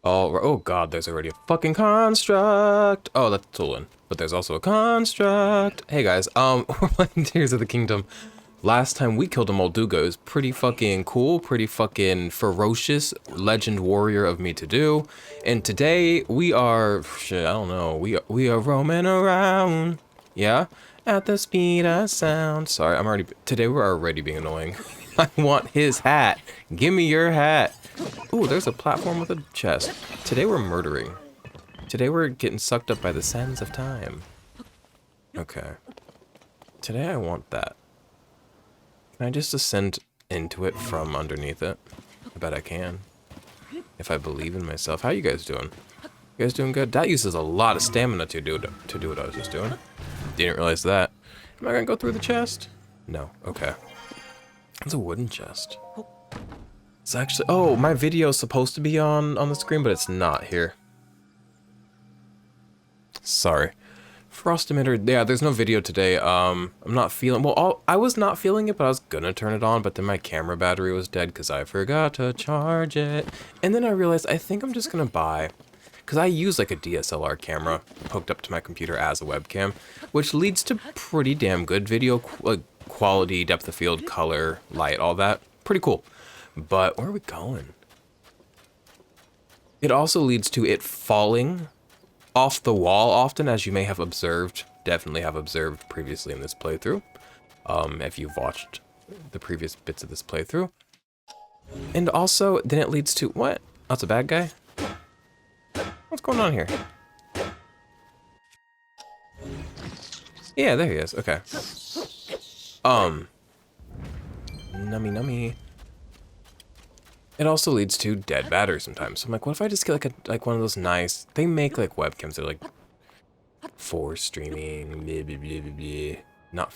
Oh god, there's already a fucking construct. Oh, that's a tool in. But there's also a construct. Hey guys, we're playing Tears of the Kingdom. Last time we killed a Molduga. It was pretty fucking cool, pretty fucking ferocious, legend warrior of me to do. And today we are, shit, I don't know, we are roaming around. Yeah? At the speed of sound. Sorry, today we're already being annoying. I want his hat. Give me your hat. Ooh, there's a platform with a chest. Today we're murdering. Today we're getting sucked up by the sands of time. Okay. Today I want that. Can I just ascend into it from underneath it? I bet I can. If I believe in myself. How you guys doing? You guys doing good? That uses a lot of stamina to do what I was just doing. Didn't realize that. Am I gonna go through the chest? No. Okay. It's a wooden chest. It's actually, oh, my video is supposed to be on the screen, but it's not here. Sorry. Frost emitter, yeah, there's no video today. I'm not feeling, well, I was not feeling it, but I was gonna turn it on, but then my camera battery was dead because I forgot to charge it. And then I realized I think I'm just gonna buy, because I use like a DSLR camera hooked up to my computer as a webcam, which leads to pretty damn good video quality, depth of field, color, light, all that. Pretty cool. But where are we going? It also leads to it falling off the wall often, as you may have observed, definitely have observed previously in this playthrough. If you've watched the previous bits of this playthrough. And also, then it leads to, what? That's a bad guy? What's going on here? Yeah, there he is, okay. Nummy nummy. It also leads to dead battery sometimes. So I'm like, what if I just get like one of those nice, they make like webcams, they're like for streaming, blah, blah, blah, blah, blah.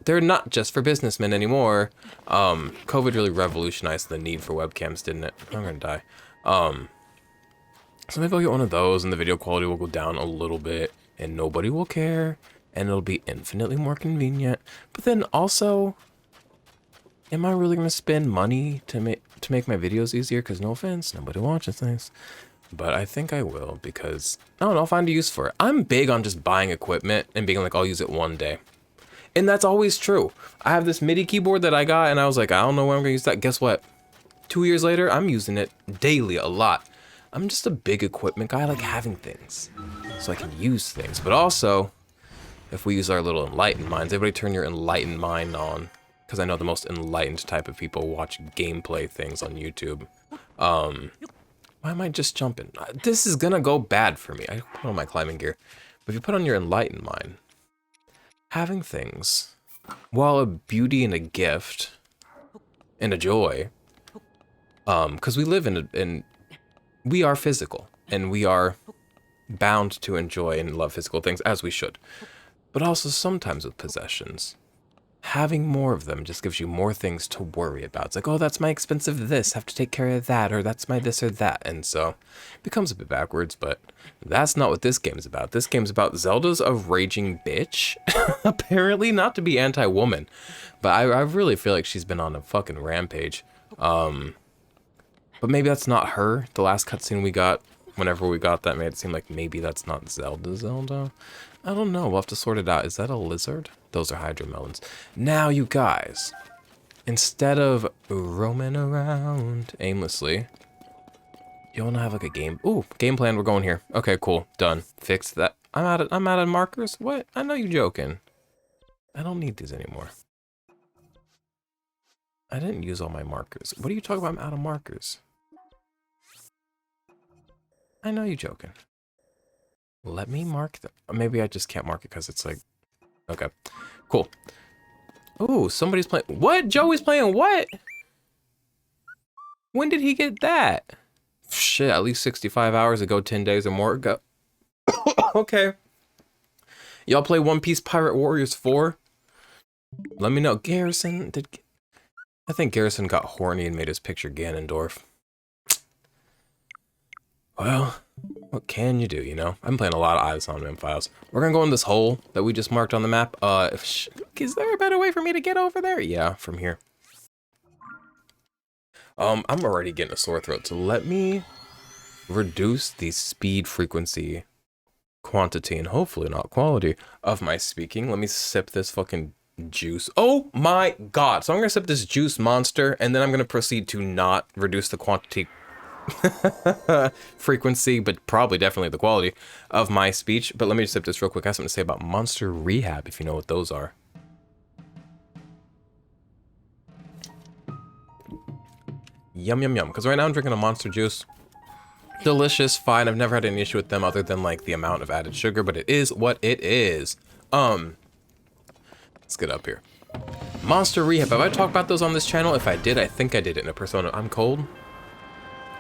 They're not just for businessmen anymore. COVID really revolutionized the need for webcams, didn't it? I'm gonna die. So maybe I'll get one of those and the video quality will go down a little bit and nobody will care and it'll be infinitely more convenient. But then also, am I really gonna spend money to make my videos easier? Because no offense, nobody watches things. But I think I will because, I don't know, I'll find a use for it. I'm big on just buying equipment and being like, I'll use it one day. And that's always true. I have this MIDI keyboard that I got and I was like, I don't know when I'm gonna use that. Guess what? 2 years later, I'm using it daily a lot. I'm just a big equipment guy. I like having things so I can use things. But also, if we use our little enlightened minds, everybody turn your enlightened mind on. Because I know the most enlightened type of people watch gameplay things on YouTube. Why am I just jumping? This is gonna go bad for me. I put on my climbing gear. But if you put on your enlightened mind, having things, while a beauty and a gift, and a joy, because we live we are physical, and we are bound to enjoy and love physical things, as we should. But also sometimes with possessions, having more of them just gives you more things to worry about. It's like, oh, that's my expensive this, have to take care of that, or that's my this or that. And so it becomes a bit backwards, but that's not what this game's about. This game's about Zelda's a raging bitch. Apparently, not to be anti-woman, but I really feel like she's been on a fucking rampage. But maybe that's not her. The last cutscene we got, whenever we got that, made it seem like maybe that's not Zelda. I don't know, we'll have to sort it out. Is that a lizard? Those are hydromelons. Now, you guys, instead of roaming around aimlessly, you wanna have like a game? Ooh, game plan, we're going here. Okay, cool, done. Fixed that. I'm out of markers? What? I know you're joking. I don't need these anymore. I didn't use all my markers. What are you talking about? I'm out of markers. I know you're joking. Let me mark them. Maybe I just can't mark it because it's like, okay, cool. Ooh, somebody's playing. What? Joey's playing what? When did he get that? Shit, at least 65 hours ago, 10 days or more ago. Okay. Y'all play One Piece Pirate Warriors 4? Let me know. Garrison, I think Garrison got horny and made his picture Ganondorf. Well, what can you do, you know? I'm playing a lot of Eyes on Man files. We're gonna go in this hole that we just marked on the map. Is there a better way for me to get over there? Yeah, from here. I'm already getting a sore throat, so let me reduce the speed, frequency, quantity, and hopefully not quality of my speaking. Let me sip this fucking juice. Oh my god. So I'm gonna sip this juice monster, and then I'm gonna proceed to not reduce the quantity, frequency, but probably definitely the quality of my speech. But let me just sip this real quick. I have something to say about Monster Rehab, if you know what those are. Yum yum yum. Because right now I'm drinking a Monster juice. Delicious, fine. I've never had any issue with them other than like the amount of added sugar, but it is what it is. Let's get up here. Monster Rehab. Have I talked about those on this channel? If I did, I think I did it in a persona. I'm cold.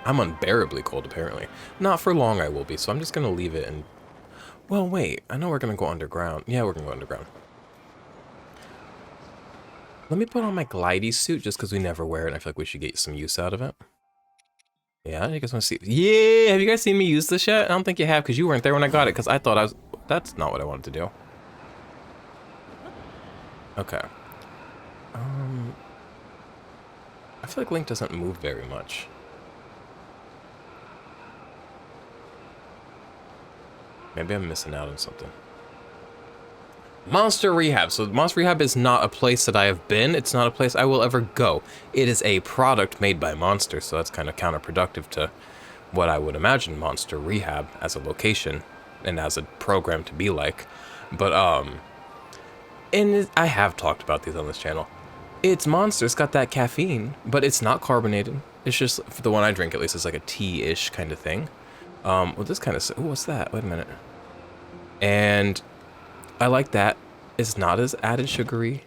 I'm unbearably cold, apparently. Not for long I will be, so I'm just gonna leave it and... Well, wait. I know we're gonna go underground. Yeah, we're gonna go underground. Let me put on my glidey suit just because we never wear it, and I feel like we should get some use out of it. Yeah, you guys want to see? Yeah, have you guys seen me use this yet? I don't think you have, because you weren't there when I got it, because I thought I was... That's not what I wanted to do. Okay. I feel like Link doesn't move very much. Maybe I'm missing out on something. Monster Rehab. So Monster Rehab is not a place that I have been. It's not a place I will ever go. It is a product made by Monster, so that's kind of counterproductive to what I would imagine Monster Rehab as a location and as a program to be like. But, and I have talked about these on this channel. It's Monster. It's got that caffeine, but it's not carbonated. It's just, for the one I drink at least, it's like a tea-ish kind of thing. Well, this kind of... Ooh, what's that? Wait a minute. And I like that. It's not as added sugary.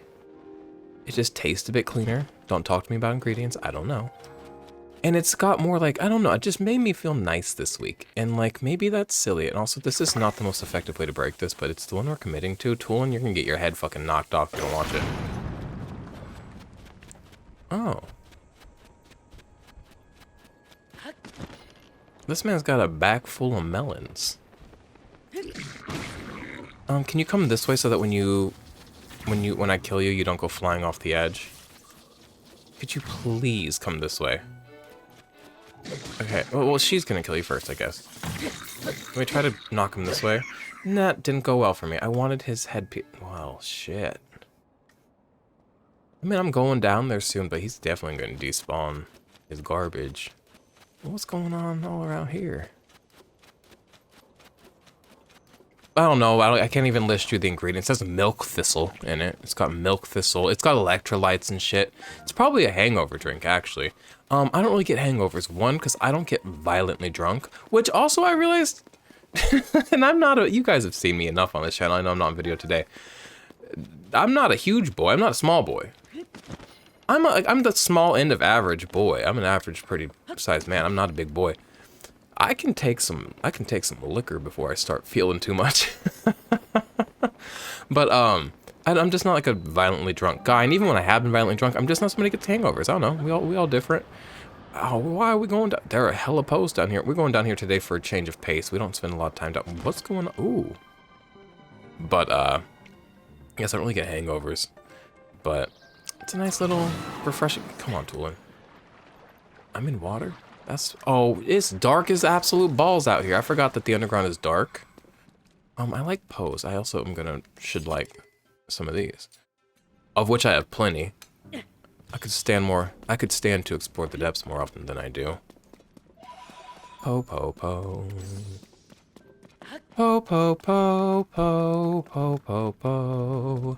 It just tastes a bit cleaner. Don't talk to me about ingredients. I don't know. And it's got more like... I don't know. It just made me feel nice this week. And like, maybe that's silly. And also, this is not the most effective way to break this, but it's the one we're committing to. Toolin', you're gonna get your head fucking knocked off if you don't watch it. Oh. This man's got a bag full of melons. Can you come this way so that when I kill you, you don't go flying off the edge? Could you please come this way? Okay, well, she's gonna kill you first, I guess. Let me try to knock him this way. That didn't go well for me. I wanted his headpiece. Well, shit. I mean, I'm going down there soon, but he's definitely gonna despawn his garbage. What's going on all around here? I don't know. I can't even list you the ingredients. It says milk thistle in it. It's got milk thistle. It's got electrolytes and shit. It's probably a hangover drink, actually. I don't really get hangovers. One, because I don't get violently drunk. Which also I realized... and I'm not a... You guys have seen me enough on this channel. I know I'm not on video today. I'm not a huge boy. I'm not a small boy. I'm the small end of average boy. I'm an average pretty sized man. I'm not a big boy. I can take some liquor before I start feeling too much. But I'm just not like a violently drunk guy. And even when I have been violently drunk, I'm just not somebody who gets hangovers. I don't know. We all different. Oh, why are we going down? There are hella posts down here. We're going down here today for a change of pace. We don't spend a lot of time down. What's going on? Ooh. But yes, I don't really get hangovers. But it's a nice little refreshing. Come on, Toolin. I'm in water. Oh, it's dark as absolute balls out here. I forgot that the underground is dark. I like Pose. I also should like some of these. Of which I have plenty. I could stand to explore the depths more often than I do. Po po po. Po po po po po po po.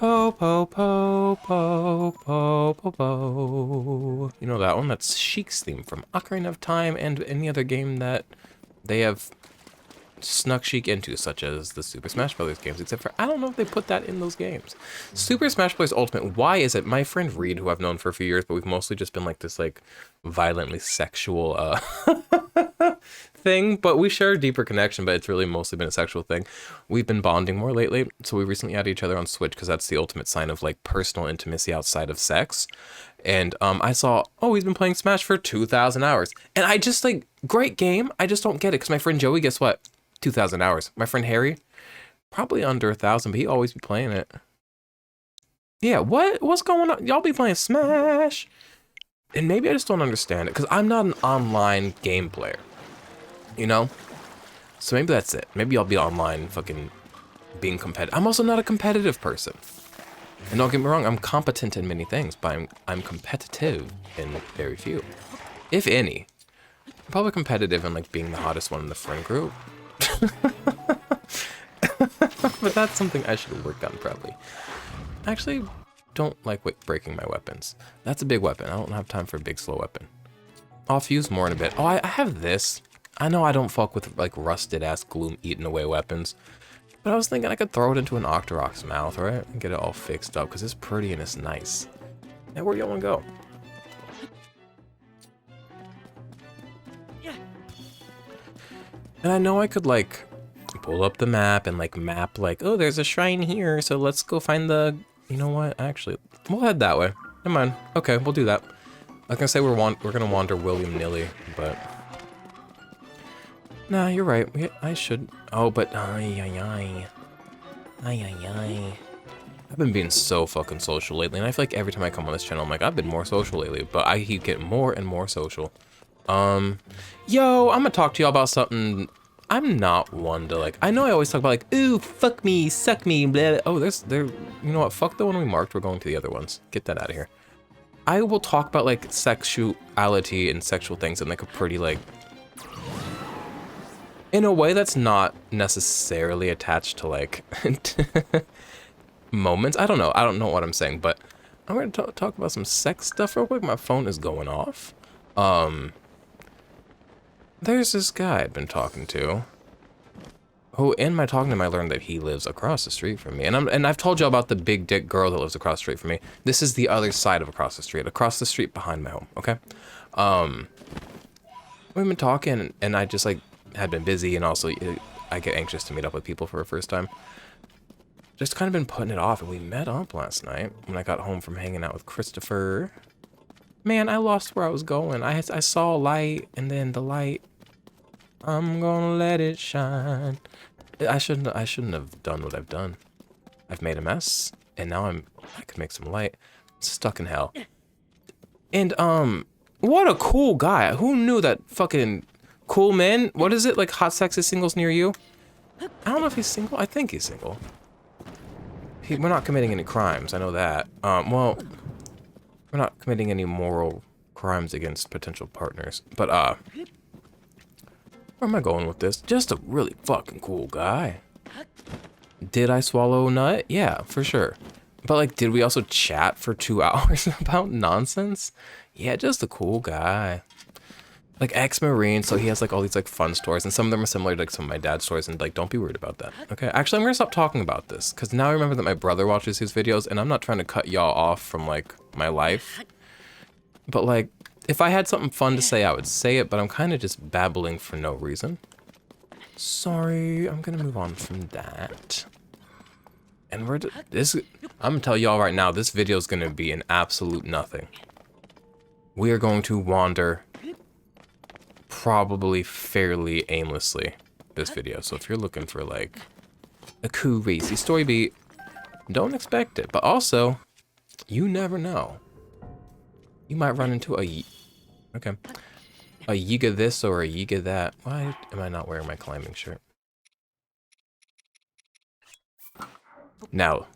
Po po po po po po po. You know that one? That's Sheik's theme from Ocarina of Time and any other game that they have snuck Sheik into, such as the Super Smash Bros. Games, except for I don't know if they put that in those games. Super Smash Bros. Ultimate, why is it? My friend Reed, who I've known for a few years, but we've mostly just been like this like violently sexual thing, but we share a deeper connection, but it's really mostly been a sexual thing. We've been bonding more lately, so we recently added each other on Switch because that's the ultimate sign of like personal intimacy outside of sex. And I saw, oh, he's been playing Smash for 2,000 hours. And I just like, great game. I just don't get it because my friend Joey, guess what? 2,000 hours. My friend Harry, probably under 1,000, but he always be playing it. Yeah, what's going on? Y'all be playing Smash. And maybe I just don't understand it, because I'm not an online game player, you know? So maybe that's it. Maybe I'll be online fucking being competitive. I'm also not a competitive person. And don't get me wrong, I'm competent in many things, but I'm competitive in very few, if any. I'm probably competitive in like being the hottest one in the friend group. But that's something I should work on probably. I actually don't like breaking my weapons. That's a big weapon. I don't have time for a big slow weapon. I'll fuse more in a bit. Oh, I have this. I know I don't fuck with like rusted ass gloom eating away weapons. But I was thinking I could throw it into an Octorok's mouth, right? And get it all fixed up, because it's pretty and it's nice. And where do y'all want to go? And I know I could, like, pull up the map and, like, map, like, oh, there's a shrine here, so let's go find the... You know what? Actually, we'll head that way. Never mind. Okay, we'll do that. I was gonna say we're gonna wander willy-nilly, but... Nah, you're right. I should... Oh, but... Ay. I've been being so fucking social lately, and I feel like every time I come on this channel, I'm like, I've been more social lately, but I keep getting more and more social. Yo, I'm gonna talk to y'all about something. I'm not one to, like, I know I always talk about, like, ooh, fuck me, suck me, blah. Oh, you know what, fuck the one we marked, we're going to the other ones. Get that out of here. I will talk about, like, sexuality and sexual things in, like, a pretty, like, in a way that's not necessarily attached to, like, moments. I don't know what I'm saying, but I'm gonna talk about some sex stuff real quick. My phone is going off. There's this guy I've been talking to, who in my talking to him I learned that he lives across the street from me. And I've told you about the big dick girl that lives across the street from me. This is the other side of across the street behind my home, okay? We've been talking, and I just, like, had been busy, and also I get anxious to meet up with people for a first time. Just kind of been putting it off, and we met up last night when I got home from hanging out with Christopher. Man, I lost where I was going. I saw a light, and then the light, I'm gonna let it shine. I shouldn't have done what I've done. I've made a mess, and now I could make some light. Stuck in hell. And what a cool guy. Who knew that fucking cool men? What is it, like hot sexy singles near you? I don't know if he's single. I think he's single. We're not committing any crimes, I know that. Well, we're not committing any moral crimes against potential partners. But, where am I going with this? Just a really fucking cool guy. Did I swallow a nut? Yeah, for sure. But, like, did we also chat for 2 hours about nonsense? Yeah, just a cool guy. Like, ex-Marine, so he has, like, all these, like, fun stories, and some of them are similar to, like, some of my dad's stories, and, like, don't be worried about that, okay? Actually, I'm gonna stop talking about this, because now I remember that my brother watches his videos, and I'm not trying to cut y'all off from, like, my life. But, like, if I had something fun to say, I would say it, but I'm kind of just babbling for no reason. Sorry, I'm gonna move on from that. And I'm gonna tell y'all right now, this video is gonna be an absolute nothing. We are going to wander probably fairly aimlessly this video. So if you're looking for like a crazy story beat, don't expect it. But also, you never know. You might run into a yiga this or a yiga that. Why am I not wearing my climbing shirt? Now,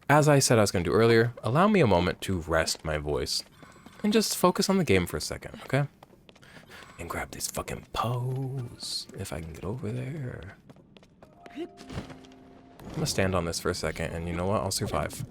as I said I was going to do earlier, allow me a moment to rest my voice and just focus on the game for a second, okay? And grab this fucking pose, if I can get over there. I'm gonna stand on this for a second, and you know what? I'll survive.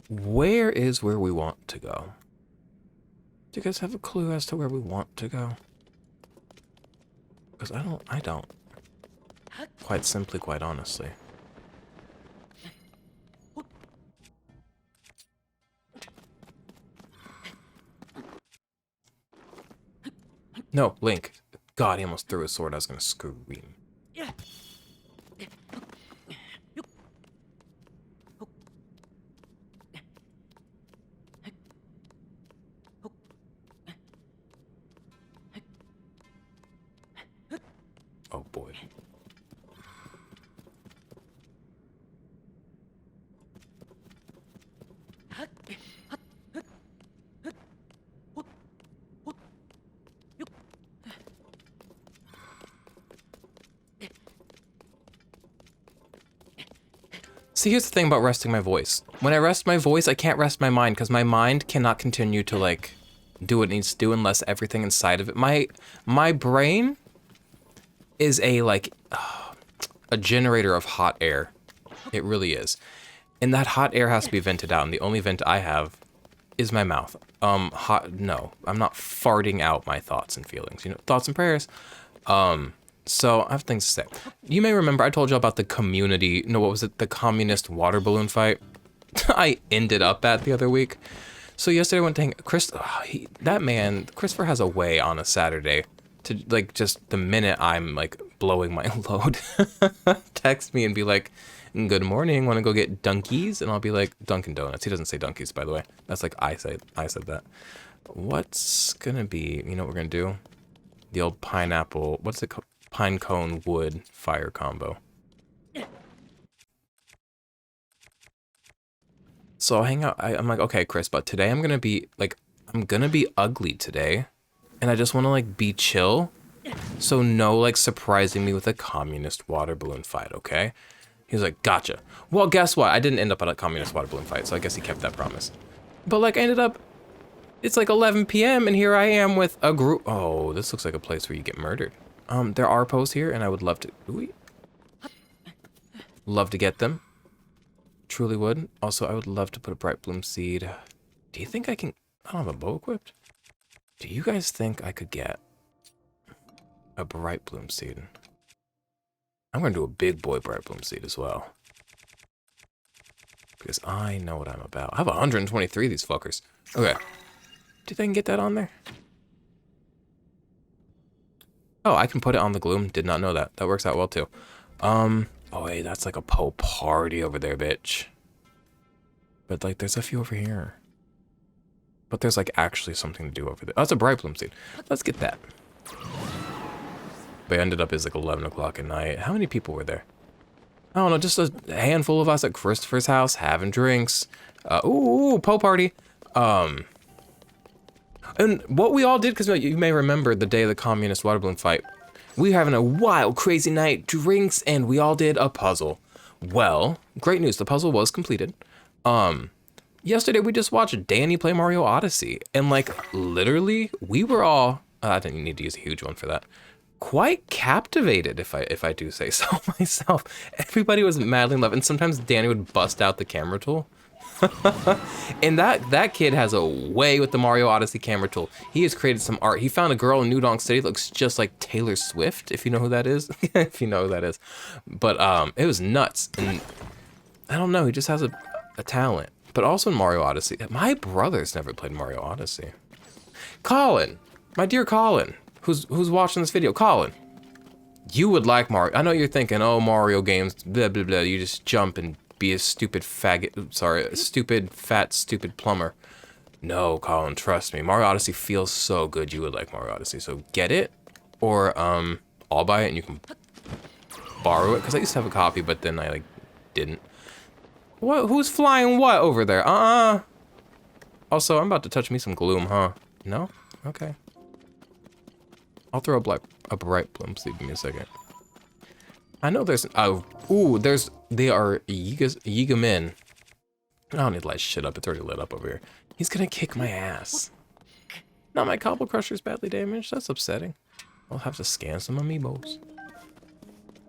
Where is where we want to go? Do you guys have a clue as to where we want to go? Because I don't. Quite simply, quite honestly. No, Link. God, he almost threw his sword. I was gonna scream. Oh boy. See, here's the thing about resting my voice. When I rest my voice, I can't rest my mind because my mind cannot continue to like do what it needs to do unless everything inside of it. My brain is a generator of hot air. It really is. And that hot air has to be vented out, and the only vent I have is my mouth. No, I'm not farting out my thoughts and feelings, you know, thoughts and prayers. So I have things to say. You may remember I told you about the the communist water balloon fight I ended up at the other week. So yesterday I went to hang, Christopher has a way on a Saturday to like, just the minute I'm like blowing my load, text me and be like, good morning, want to go get Dunkies? And I'll be like, Dunkin' Donuts. He doesn't say Dunkies, by the way. That's like, I said that. What's gonna be, you know what we're gonna do? The old pineapple, what's it called? Pine cone wood fire combo. So I'll hang out, I'm like, okay, Chris, but today I'm gonna be ugly today. And I just wanna like be chill. So no like surprising me with a communist water balloon fight, okay? He was like, gotcha. Well, guess what? I didn't end up at a communist water balloon fight, so I guess he kept that promise. But like I ended up, it's like 11 p.m. and here I am with a group. Oh, this looks like a place where you get murdered. There are posts here and I would love to, love to get them. Truly would. Also, I would love to put a bright bloom seed. Do you think I can, I don't have a bow equipped. Do you guys think I could get a bright bloom seed? I'm gonna do a big boy bright bloom seed as well. Because I know what I'm about. I have 123 of these fuckers. Okay. Do you think I can get that on there? Oh, I can put it on the gloom. Did not know that. That works out well too. Oh wait, that's like a party over there, bitch. But like, there's a few over here. But there's like actually something to do over there. Oh, it's a bright bloom seed. Let's get that. But I ended up as like 11 o'clock at night. How many people were there? I don't know, just a handful of us at Christopher's house having drinks. Ooh, party. And what we all did, because you may remember the day of the communist water balloon fight, we were having a wild, crazy night, drinks, and we all did a puzzle. Well, great news, the puzzle was completed. Yesterday we just watched Danny play Mario Odyssey, and like, literally, we were all, I didn't need to use a huge one for that, quite captivated, if I do say so myself. Everybody was madly in love, and sometimes Danny would bust out the camera tool. And that kid has a way with the Mario Odyssey camera tool. He has created some art. He found a girl in New Donk City that looks just like Taylor Swift, if you know who that is. If you know who that is. But it was nuts. And I don't know, he just has a talent. But also in Mario Odyssey. My brother's never played Mario Odyssey. Colin, my dear Colin, who's watching this video, Colin, you would like Mario. I know you're thinking, oh, Mario games, blah, blah, blah. You just jump and be a stupid faggot, sorry, a stupid, fat, stupid plumber. No, Colin, trust me. Mario Odyssey feels so good. You would like Mario Odyssey. So get it, or I'll buy it and you can borrow it. Because I used to have a copy, but then I like didn't. What? Who's flying what over there? Also, I'm about to touch me some gloom, huh? No? Okay. I'll throw a bright bloom seed. Give me a second. I know there's, they are Yiga men. I don't need to light shit up, it's already lit up over here. He's gonna kick my ass. Now my Cobble Crusher's badly damaged, that's upsetting. I'll have to scan some amiibos.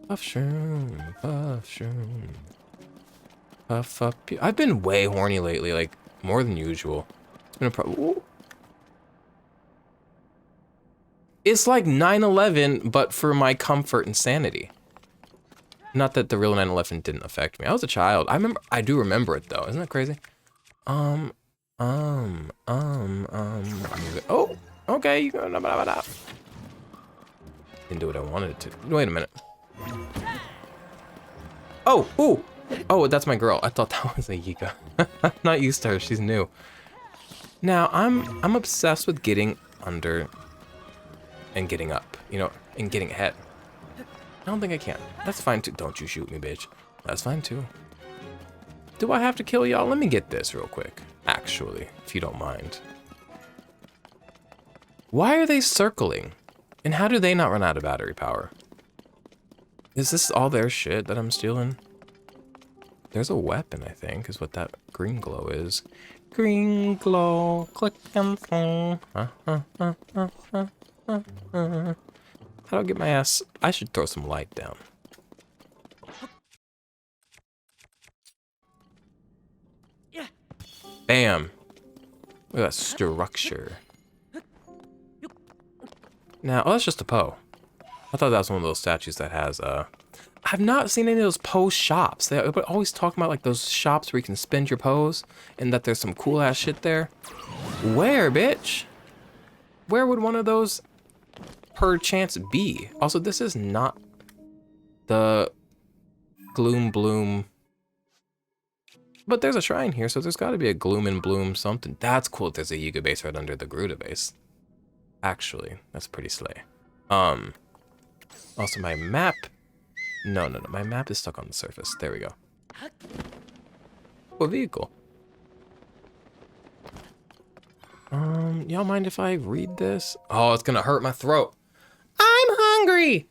Puff shroom, puff shroom. Puff up. I've been way horny lately, like more than usual. It's been a problem. It's like 9/11, but for my comfort and sanity. Not that the real 9/11 didn't affect me. I was a child. I do remember it though. Isn't that crazy? Oh, okay. You go. Didn't do what I wanted it to. Wait a minute. Oh, ooh. Oh, that's my girl. I thought that was a Yiga. I'm not used to her. She's new. Now, I'm obsessed with getting under and getting up, you know, and getting ahead. I don't think I can. That's fine too. Don't you shoot me, bitch. That's fine too. Do I have to kill y'all? Let me get this real quick. Actually, if you don't mind. Why are they circling? And how do they not run out of battery power? Is this all their shit that I'm stealing? There's a weapon, I think, is what that green glow is. Green glow, click and fall. How do I get my ass? I should throw some light down. Bam. Look at that structure. Now, oh, that's just a Poe. I thought that was one of those statues that has, I've not seen any of those Poe shops. They always talk about, like, those shops where you can spend your Poes, and that there's some cool-ass shit there. Where, bitch? Where would one of those, per chance, be? Also, this is not the Gloom Bloom. But there's a shrine here, so there's got to be a Gloom and Bloom something. That's cool if there's a Yiga base right under the Garuda base. Actually, that's pretty slay. Also my map. No, my map is stuck on the surface. There we go. Oh, vehicle. Y'all mind if I read this? Oh, it's gonna hurt my throat. I'm hungry!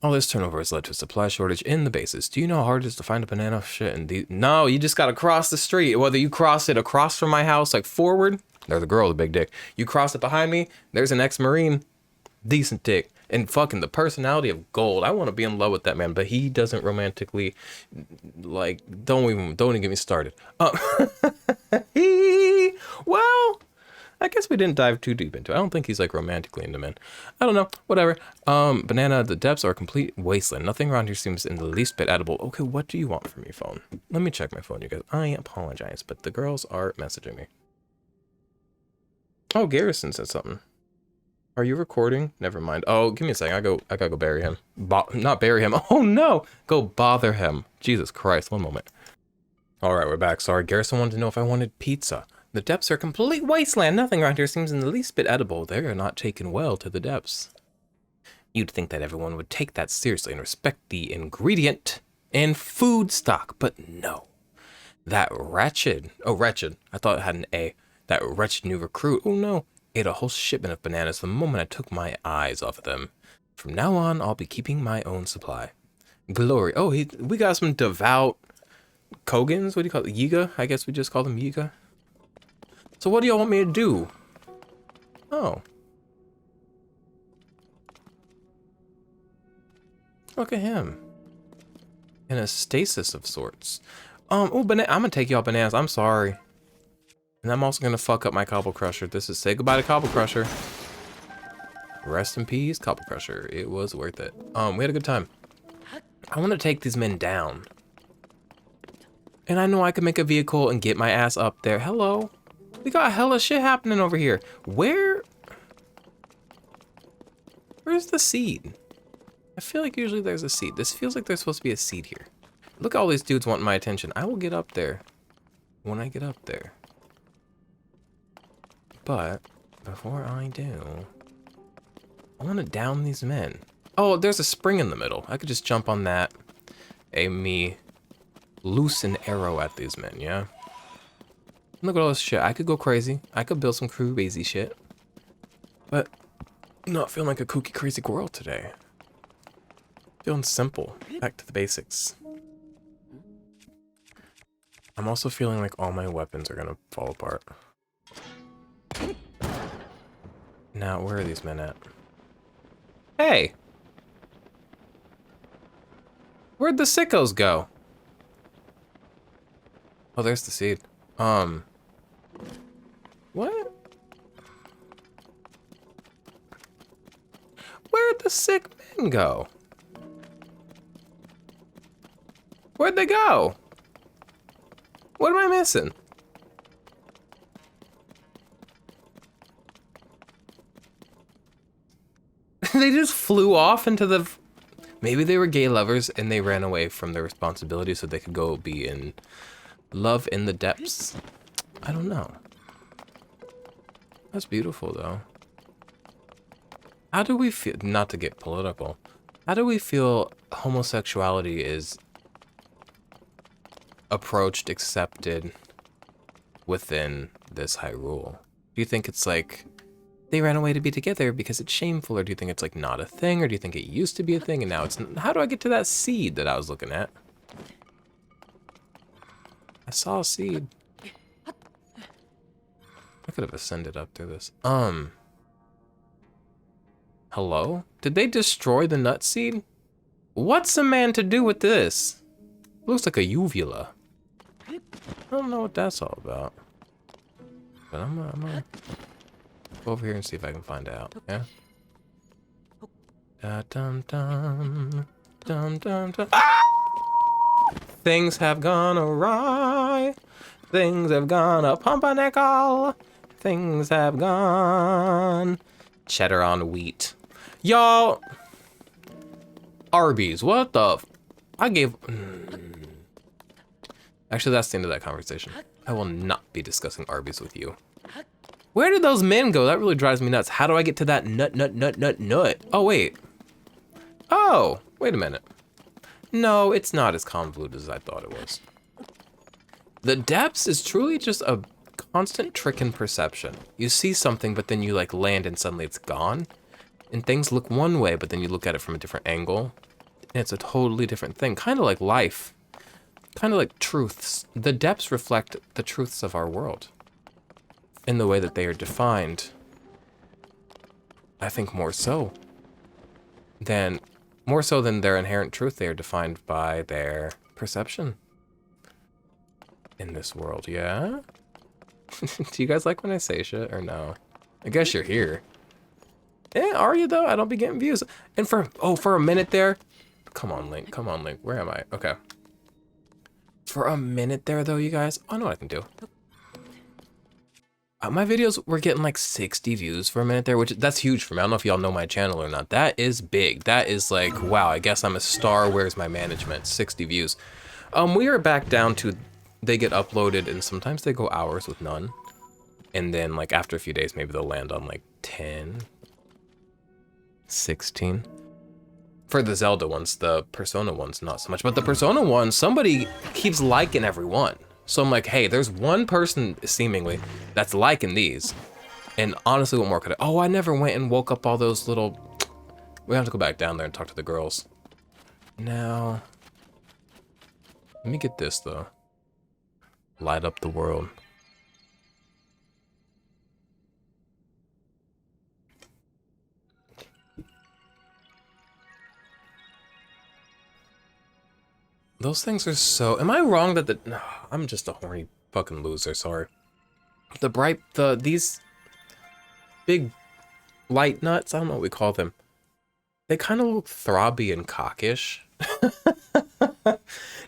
All this turnover has led to a supply shortage in the bases. Do you know how hard it is to find a banana shit in the... No, you just gotta cross the street. Whether you cross it across from my house, like forward, there's a girl with a big dick. You cross it behind me, there's an ex-Marine, decent dick. And fucking the personality of gold. I want to be in love with that man, but he doesn't romantically, like, don't even get me started. Well, I guess we didn't dive too deep into it. I don't think he's like romantically into men. I don't know, whatever. Banana, the depths are a complete wasteland. Nothing around here seems in the least bit edible. Okay, what do you want from your phone? Let me check my phone, you guys. I apologize, but the girls are messaging me. Oh, Garrison said something. Are you recording? Never mind. Oh, give me a second. I gotta go bury him. Not bury him. Oh no! Go bother him. Jesus Christ, one moment. Alright, we're back. Sorry, Garrison wanted to know if I wanted pizza. The depths are a complete wasteland. Nothing around here seems in the least bit edible. They are not taken well to the depths. You'd think that everyone would take that seriously and respect the ingredient and food stock, but no. That wretched, I thought it had an A. That wretched new recruit, oh no, ate a whole shipment of bananas the moment I took my eyes off of them. From now on, I'll be keeping my own supply. Glory. Oh, we got some devout Kogans. What do you call it? Yiga? I guess we just call them Yiga. So what do y'all want me to do? Oh. Look at him. In a stasis of sorts. Oh, I'm gonna take y'all bananas. I'm sorry. And I'm also gonna fuck up my Cobble Crusher. This is say goodbye to Cobble Crusher. Rest in peace, Cobble Crusher. It was worth it. We had a good time. I want to take these men down. And I know I could make a vehicle and get my ass up there. Hello. We got hella shit happening over here. Where's the seed? I feel like usually there's a seed. This feels like there's supposed to be a seed here. Look at all these dudes wanting my attention. I will get up there when I get up there. But before I do, I want to down these men. Oh, there's a spring in the middle. I could just jump on that. Me loose an arrow at these men, yeah? Look at all this shit. I could go crazy. I could build some crazy shit. But I'm not feeling like a kooky crazy girl today. Feeling simple. Back to the basics. I'm also feeling like all my weapons are gonna fall apart. Now, where are these men at? Hey! Where'd the sickos go? Oh, there's the seed. What? Where'd the sick men go? Where'd they go? What am I missing? They just flew off into the... Maybe they were gay lovers and they ran away from their responsibility so they could go be in love in the depths. I don't know. That's beautiful, though. How do we feel... Not to get political. How do we feel homosexuality is approached, accepted within this Hyrule? Do you think it's like they ran away to be together because it's shameful, or do you think it's like not a thing, or do you think it used to be a thing and now it's... How do I get to that seed that I was looking at? I saw a seed. I could have ascended up through this. Hello? Did they destroy the nut seed? What's a man to do with this? Looks like a uvula. I don't know what that's all about. But I'm gonna go over here and see if I can find out. Yeah? Dun dun dun dun dun. Ah! Things have gone awry. Things have gone a pumpernickel. Things have gone cheddar on wheat. Y'all, Arby's, what the I gave... Actually, that's the end of that conversation. I will not be discussing Arby's with you. Where did those men go? That really drives me nuts. How do I get to that nut? Oh, wait. Oh, wait a minute. No, it's not as convoluted as I thought it was. The depths is truly just a constant trick in perception. You see something, but then you like land and suddenly it's gone. And things look one way, but then you look at it from a different angle. And it's a totally different thing. Kind of like life. Kind of like truths. The depths reflect the truths of our world. In the way that they are defined. I think more so than their inherent truth. They are defined by their perception. In this world, yeah? Do you guys like when I say shit or no? I guess you're here. Yeah, are you though? I don't be getting views. And for a minute there. Come on, Link. Come on, Link. Where am I? Okay. For a minute there though, you guys. I know what I can do. My videos were getting like 60 views for a minute there, which that's huge for me. I don't know if y'all know my channel or not. That is big. That is like, wow, I guess I'm a star. Where's my management? 60 views. We are back down to, they get uploaded and sometimes they go hours with none. And then like after a few days, maybe they'll land on like 10, 16. For the Zelda ones, the Persona ones, not so much. But the Persona ones, somebody keeps liking every one. So I'm like, hey, there's one person seemingly that's liking these. And honestly, what more could I... Oh, I never went and woke up all those little... We have to go back down there and talk to the girls. Now... Let me get this, though. Light up the world. Those things are so... Am I wrong that the... No, I'm just a horny fucking loser, sorry. These big light nuts, I don't know what we call them. They kind of look throbby and cockish.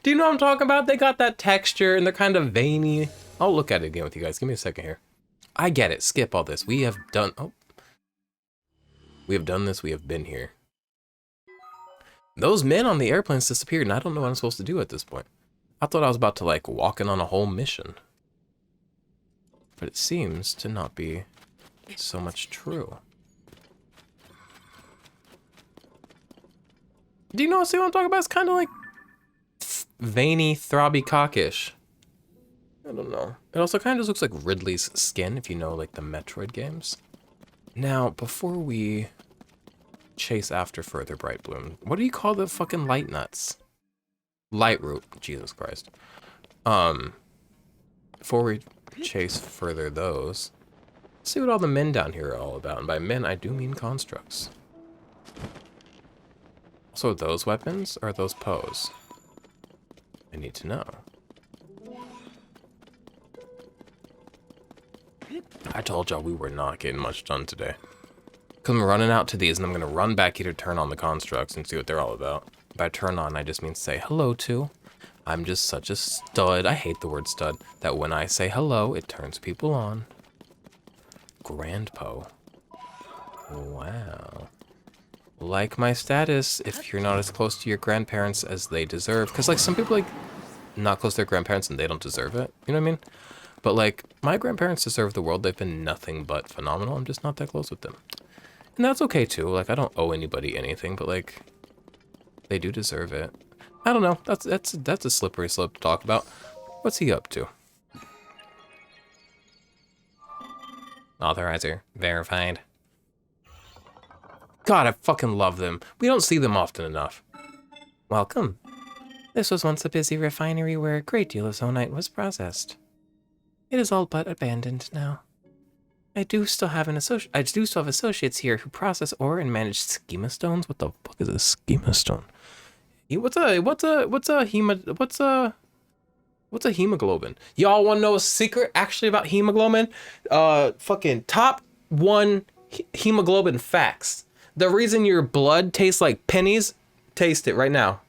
Do you know what I'm talking about? They got that texture and they're kind of veiny. I'll look at it again with you guys. Give me a second here. I get it. Skip all this. We have done... Oh. We have done this. We have been here. Those men on the airplanes disappeared, and I don't know what I'm supposed to do at this point. I thought I was about to, like, walk in on a whole mission. But it seems to not be so much true. Do you know see what I'm talking about? It's kind of like veiny, throbby, cockish. I don't know. It also kind of looks like Ridley's skin, if you know, like, the Metroid games. Now, before we... chase after further bright bloom. What do you call the fucking light nuts? Light root. Jesus Christ. Before we chase further those, let's see what all the men down here are all about. And by men, I do mean constructs. So those weapons or those pose? I need to know. I told y'all we were not getting much done today. Because I'm running out to these, and I'm going to run back here to turn on the constructs and see what they're all about. By turn on, I just mean say hello to. I'm just such a stud. I hate the word stud. That when I say hello, it turns people on. Grandpo. Wow. like my status if you're not as close to your grandparents as they deserve. Because, like, some people, like, not close to their grandparents and they don't deserve it. You know what I mean? But, like, my grandparents deserve the world. They've been nothing but phenomenal. I'm just not that close with them. And that's okay, too. Like, I don't owe anybody anything, but, like, they do deserve it. I don't know. That's a slippery slope to talk about. What's he up to? Authorizer verified. God, I fucking love them. We don't see them often enough. Welcome. This was once a busy refinery where a great deal of zonite was processed. It is all but abandoned now. I do still have associates here who process ore and manage schema stones. What the fuck is a schema stone? What's a hemoglobin? Y'all want to know a secret actually about hemoglobin? Fucking top one hemoglobin facts. The reason your blood tastes like pennies, taste it right now.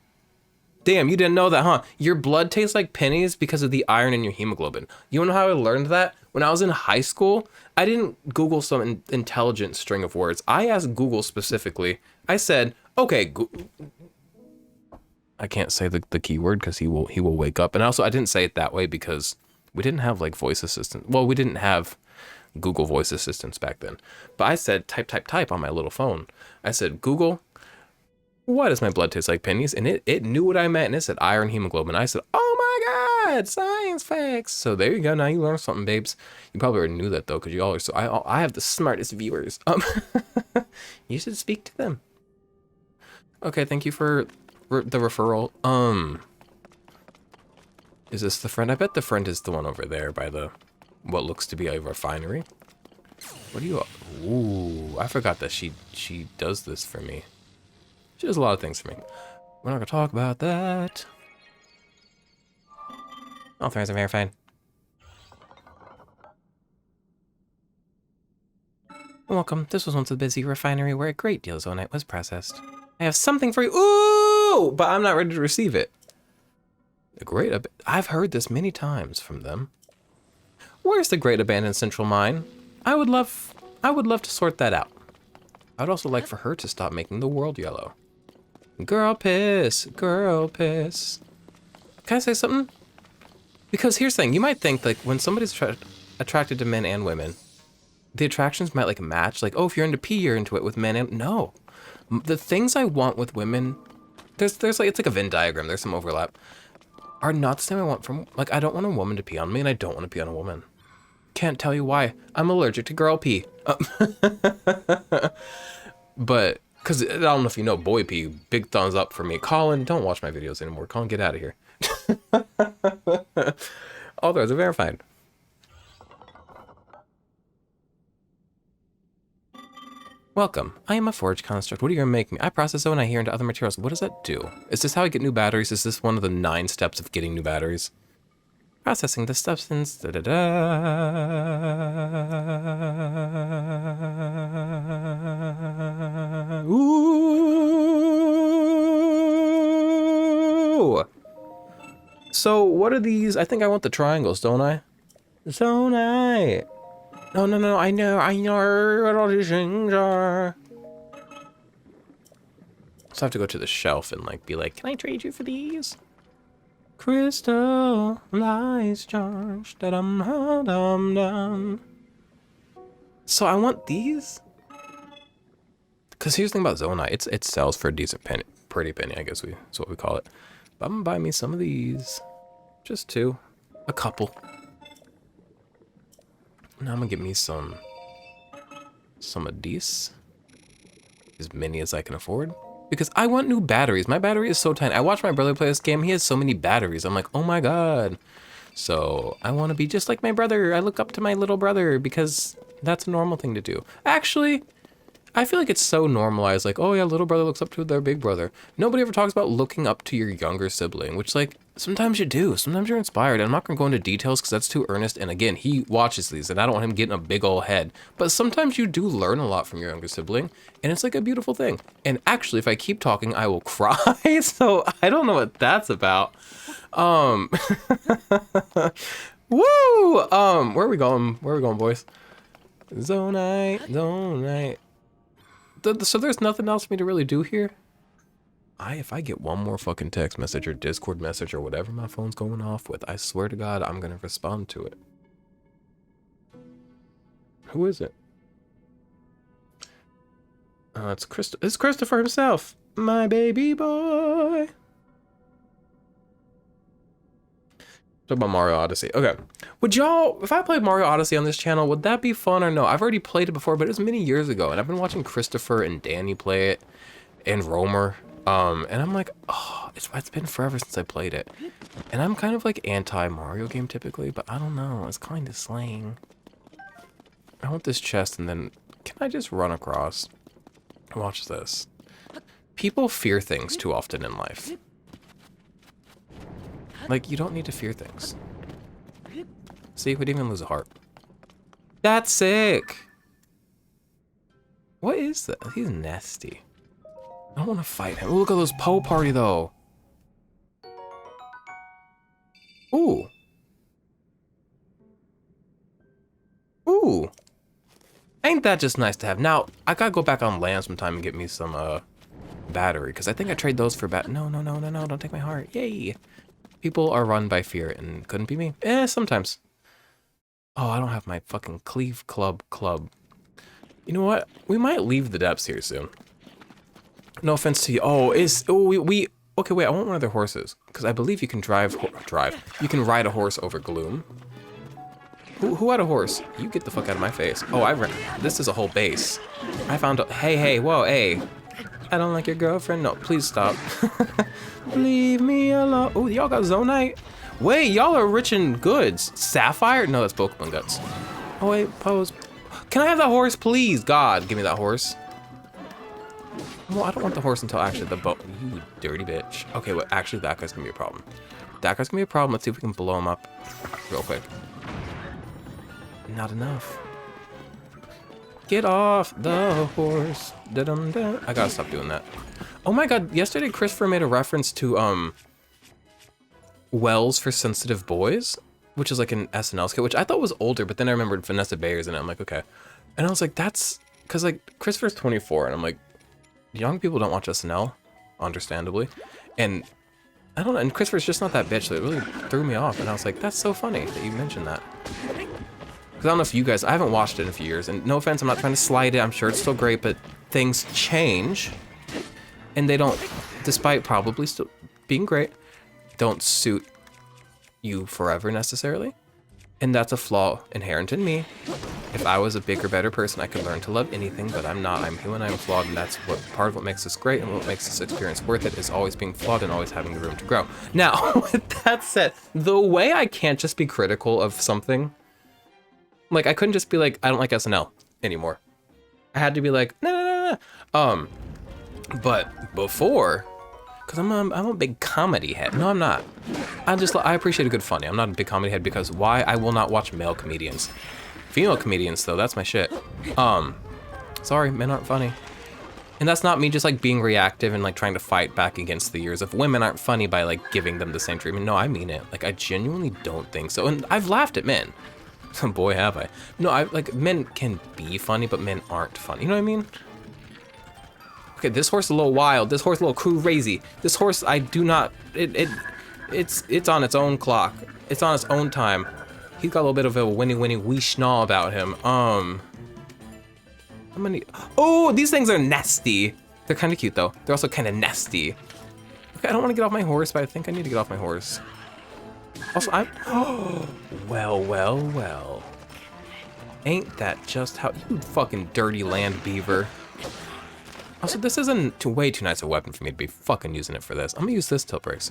Damn, you didn't know that, huh? Your blood tastes like pennies because of the iron in your hemoglobin. You wanna know how I learned that? When I was in high school, I didn't Google some intelligent string of words. I asked Google specifically. I said, okay, I can't say the keyword because he will wake up. And also, I didn't say it that way because we didn't have like voice assistant. Well, we didn't have Google voice assistants back then. But I said type on my little phone. I said, Google, why does my blood taste like pennies? And it knew what I meant, and it said iron hemoglobin. I said, oh my God, science facts. So there you go. Now you learned something, babes. You probably already knew that though, because you all are so. I have the smartest viewers. You should speak to them. Okay, thank you for the referral. Is this the friend? I bet the friend is the one over there by the what looks to be a refinery. What do you? Ooh, I forgot that she does this for me. She does a lot of things for me. We're not gonna talk about that. Authorizer verified. Welcome. This was once a busy refinery where a great deal of zonite was processed. I have something for you. Ooh, but I'm not ready to receive it. I've heard this many times from them. Where's the great abandoned central mine? I would love to sort that out. I'd also like for her to stop making the world yellow. Girl piss, girl piss. Can I say something? Because here's the thing, you might think like when somebody's attracted to men and women, the attractions might like match, like, oh, if you're into pee, you're into it with men and no. The things I want with women, there's like, it's like a Venn diagram, there's some overlap, are not the same I want from, like, I don't want a woman to pee on me and I don't want to pee on a woman. Can't tell you why. I'm allergic to girl pee. But, because I don't know if you know boy pee, big thumbs up for me. Colin, don't watch my videos anymore. Colin, get out of here. All those are verified. Welcome. I am a forge construct. What are you gonna make me? I process zonite here into other materials. What does that do? Is this how I get new batteries? Is this one of the 9 steps of getting new batteries? Processing the substance. Da da da. Ooh. So what are these? I think I want the triangles, don't I? Zonite. No. I know what all these things are. So I have to go to the shelf and like be like, can I trade you for these? Crystal lies charged. Da-dum-ha-dum-dum. So I want these. Cause here's the thing about zonite, it sells for a decent penny, pretty penny, I guess that's what we call it. But I'm gonna buy me some of these, just 2, a couple. Now I'm gonna get me some of these, as many as I can afford. Because I want new batteries. My battery is so tiny. I watch my brother play this game. He has so many batteries. I'm like, oh my God. So I want to be just like my brother. I look up to my little brother because that's a normal thing to do. Actually, I feel like it's so normalized. Like, oh yeah, little brother looks up to their big brother. Nobody ever talks about looking up to your younger sibling, which like, sometimes you do. Sometimes you're inspired. And I'm not going to go into details because that's too earnest. And again, he watches these and I don't want him getting a big old head. But sometimes you do learn a lot from your younger sibling. And it's like a beautiful thing. And actually, if I keep talking, I will cry. So I don't know what that's about. Woo! Where are we going? Where are we going, boys? Zonite. so there's nothing else for me to really do here. If I get one more fucking text message or Discord message or whatever my phone's going off with, I swear to God, I'm gonna respond to it. Who is it? It's Christopher himself, my baby boy. Talk about Mario Odyssey. Okay, would y'all, if I played Mario Odyssey on this channel, would that be fun or no? I've already played it before, but it was many years ago, and I've been watching Christopher and Danny play it, and Romer. And I'm like, oh, it's been forever since I played it. And I'm kind of like anti-Mario game typically, but I don't know, it's kind of slaying. I want this chest, and then, can I just run across? Watch this. People fear things too often in life. Like, you don't need to fear things. See, we didn't even lose a heart. That's sick! What is that? He's nasty. I don't want to fight him. Ooh, look at those Poe party, though. Ooh. Ooh. Ain't that just nice to have? Now, I gotta go back on land sometime and get me some, battery, because I think I trade those for No, don't take my heart. Yay. People are run by fear, and couldn't be me. Sometimes. Oh, I don't have my fucking Cleave Club. You know what? We might leave the depths here soon. No offense to you. Okay, wait, I want one of their horses, because I believe you can you can ride a horse over gloom. Who had a horse? You get the fuck out of my face. Oh, this is a whole base. I found hey, whoa, hey. I don't like your girlfriend. No, please stop. Leave me alone. Oh, y'all got Zonite? Wait, y'all are rich in goods. Sapphire? No, that's Pokemon guts. Oh, wait, pose. Can I have that horse, please? God, give me that horse. Well, I don't want the horse until actually the boat. You dirty bitch. Okay, well, actually, that guy's gonna be a problem. That guy's gonna be a problem. Let's see if we can blow him up real quick. Not enough. Get off the horse. Da-dum-da. I gotta stop doing that. Oh my God, yesterday Christopher made a reference to, Wells for Sensitive Boys, which is like an SNL skit, which I thought was older, but then I remembered Vanessa Bayer's in it. I'm like, okay. And I was like, that's, cause like Christopher's 24, and I'm like, young people don't watch SNL, understandably. And I don't know, and Christopher's just not that bitch, so it really threw me off. And I was like, that's so funny that you mentioned that. Cause I don't know if you guys, I haven't watched it in a few years, and no offense, I'm not trying to slight it, I'm sure it's still great, but things change, and they don't, despite probably still being great, don't suit you forever necessarily. And that's a flaw inherent in me. If I was a bigger, better person, I could learn to love anything, but I'm not. I'm human, I'm flawed, and that's what part of what makes this great and what makes this experience worth it is always being flawed and always having the room to grow. Now, with that said, the way I can't just be critical of something, like I couldn't just be like, I don't like SNL anymore. I had to be like, no. But before, because I'm a big comedy head. No, I'm not. I appreciate a good funny. I'm not a big comedy head because why? I will not watch male comedians. Female comedians, though, that's my shit. Sorry, men aren't funny. And that's not me just like being reactive and like trying to fight back against the years of women aren't funny by like giving them the same treatment. No, I mean it. Like I genuinely don't think so. And I've laughed at men. Boy, have I. No, like men can be funny, but men aren't funny. You know what I mean? Okay, this horse is a little wild. This horse is a little crazy. This horse, I do not. It's on its own clock. It's on its own time. He's got a little bit of a winny wee schnaw about him. How many? Oh, these things are nasty. They're kind of cute though. They're also kind of nasty. Okay, I don't want to get off my horse, but I think I need to get off my horse. Also, oh, well. Ain't that just how you fucking dirty land beaver? Also, this isn't way too nice a weapon for me to be fucking using it for this. I'm gonna use this tilt brace.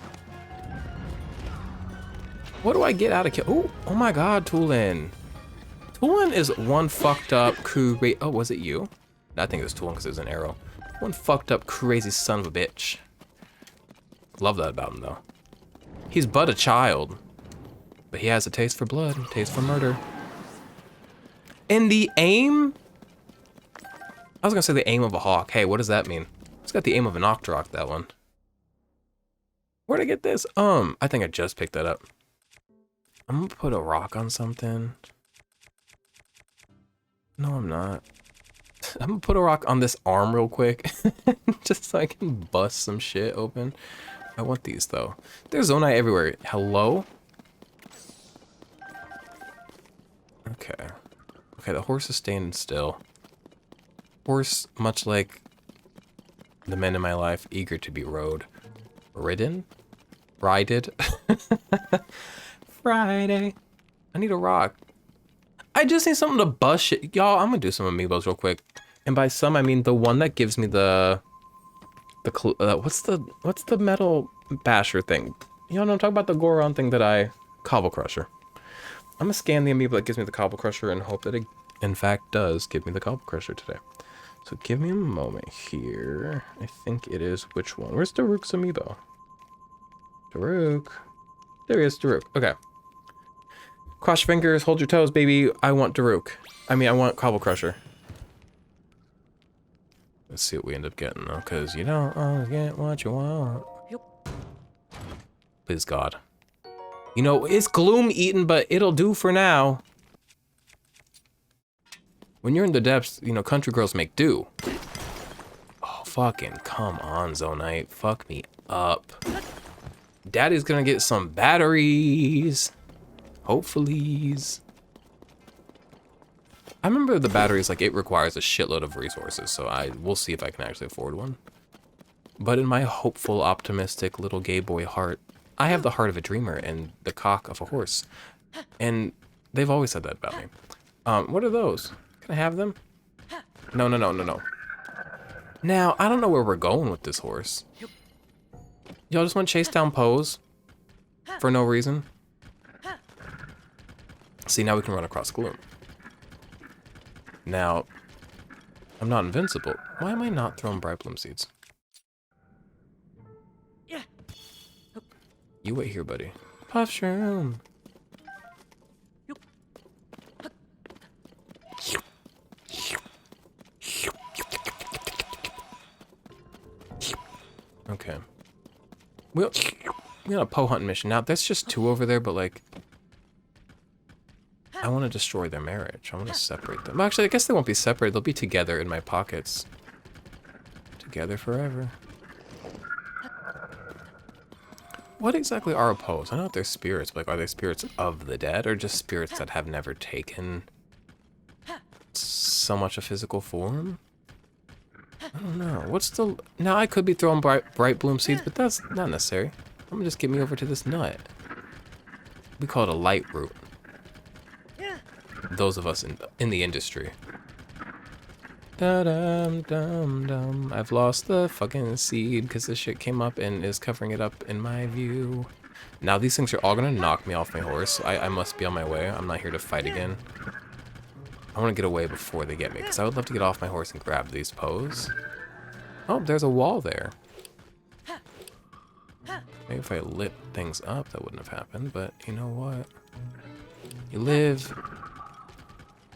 What do I get out of kill? Oh my God, Toolin. Toolin is one fucked up crazy. Oh, was it you? I think it was Toolin because it was an arrow. One fucked up crazy son of a bitch. Love that about him though. He's but a child, but he has a taste for blood, a taste for murder. And the aim? I was gonna say the aim of a hawk. Hey, what does that mean? It's got the aim of an Octorok, that one. Where'd I get this? I think I just picked that up. I'm gonna put a rock on something. No, I'm not. I'm gonna put a rock on this arm real quick, just so I can bust some shit open. I want these though. There's zonai everywhere. Hello? Okay. Okay, the horse is standing still. Horse, much like the men in my life, eager to be rode. Ridden? Rided? Friday. I need a rock. I just need something to bust shit. Y'all, I'm gonna do some amiibos real quick. And by some, I mean the one that gives me what's the metal basher thing? You know, I'm talking about the Goron thing that Cobble Crusher. I'm gonna scan the amiibo that gives me the Cobble Crusher and hope that it, in fact, does give me the Cobble Crusher today. So give me a moment here. I think it is which one? Where's Daruk's amiibo? Daruk. There he is, Daruk. Okay. Cross your fingers, hold your toes, baby. I want Daruk. I mean, I want Cobble Crusher. Let's see what we end up getting, though, because you don't always get what you want. Please, God. You know, it's gloom eaten, but it'll do for now. When you're in the depths, you know, country girls make do. Oh, fucking come on, Zonite. Fuck me up. Daddy's gonna get some batteries. Hopefully. I remember the batteries, like, it requires a shitload of resources, so we'll see if I can actually afford one. But in my hopeful, optimistic little gay boy heart, I have the heart of a dreamer and the cock of a horse. And they've always said that about me. What are those? Can I have them? No. Now, I don't know where we're going with this horse. Y'all just want to chase down Pose? For no reason? See, now we can run across gloom. Now, I'm not invincible. Why am I not throwing bright bloom seeds? You wait here, buddy. Puff shroom. Okay. We got a Poe hunting mission. Now, there's just 2 over there, but like, I want to destroy their marriage. I want to separate them. Actually, I guess they won't be separated. They'll be together in my pockets. Together forever. What exactly are Poes? I know they're spirits, but like, are they spirits of the dead or just spirits that have never taken so much a physical form? I don't know. What's the... Now, I could be throwing bright bloom seeds, but that's not necessary. I'm gonna just get me over to this nut. We call it a light root. Those of us in the industry. Da-dum-dum-dum. I've lost the fucking seed because this shit came up and is covering it up in my view. Now these things are all gonna knock me off my horse. I must be on my way. I'm not here to fight again. I want to get away before they get me because I would love to get off my horse and grab these Poes. Oh, there's a wall there. Maybe if I lit things up, that wouldn't have happened, but you know what? You live,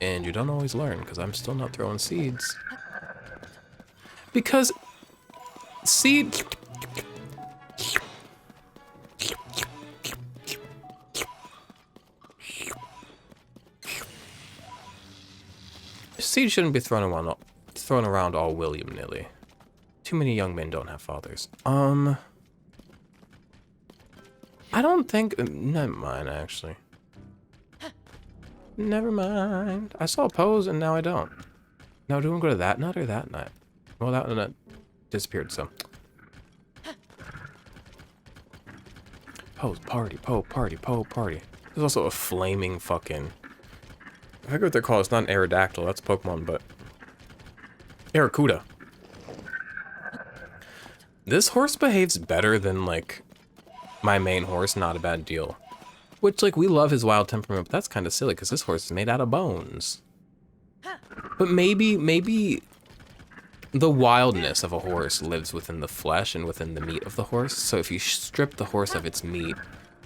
and you don't always learn, because I'm still not throwing seeds. Because seed... Seed shouldn't be thrown around all willy-nilly. Too many young men don't have fathers. I don't think... Never mind, actually. Never mind. I saw a Pose, and now I don't. Now, do we want to go to that nut or that nut? Well, that nut disappeared, so... Pose, party, party. There's also a flaming fucking... I forget what they're called. It's not an Aerodactyl. That's Pokemon, but... Arrokuda. This horse behaves better than, like, my main horse. Not a bad deal. Which, like, we love his wild temperament, but that's kind of silly, because this horse is made out of bones. But maybe the wildness of a horse lives within the flesh and within the meat of the horse. So if you strip the horse of its meat,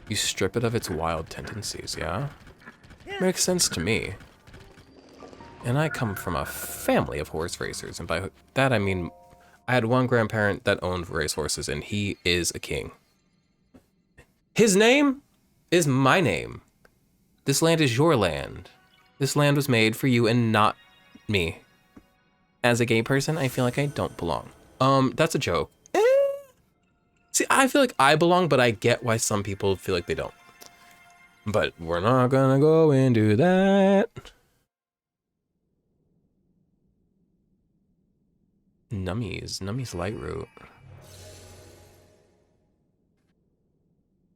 you strip it of its wild tendencies, yeah? Makes sense to me. And I come from a family of horse racers, and by that I mean I had one grandparent that owned racehorses, and he is a king. His name is my name. This land is your land. This land was made for you and not me. As a gay person, I feel like I don't belong. That's a joke. See, I feel like I belong, but I get why some people feel like they don't. But we're not gonna go into that. Nummy's light route.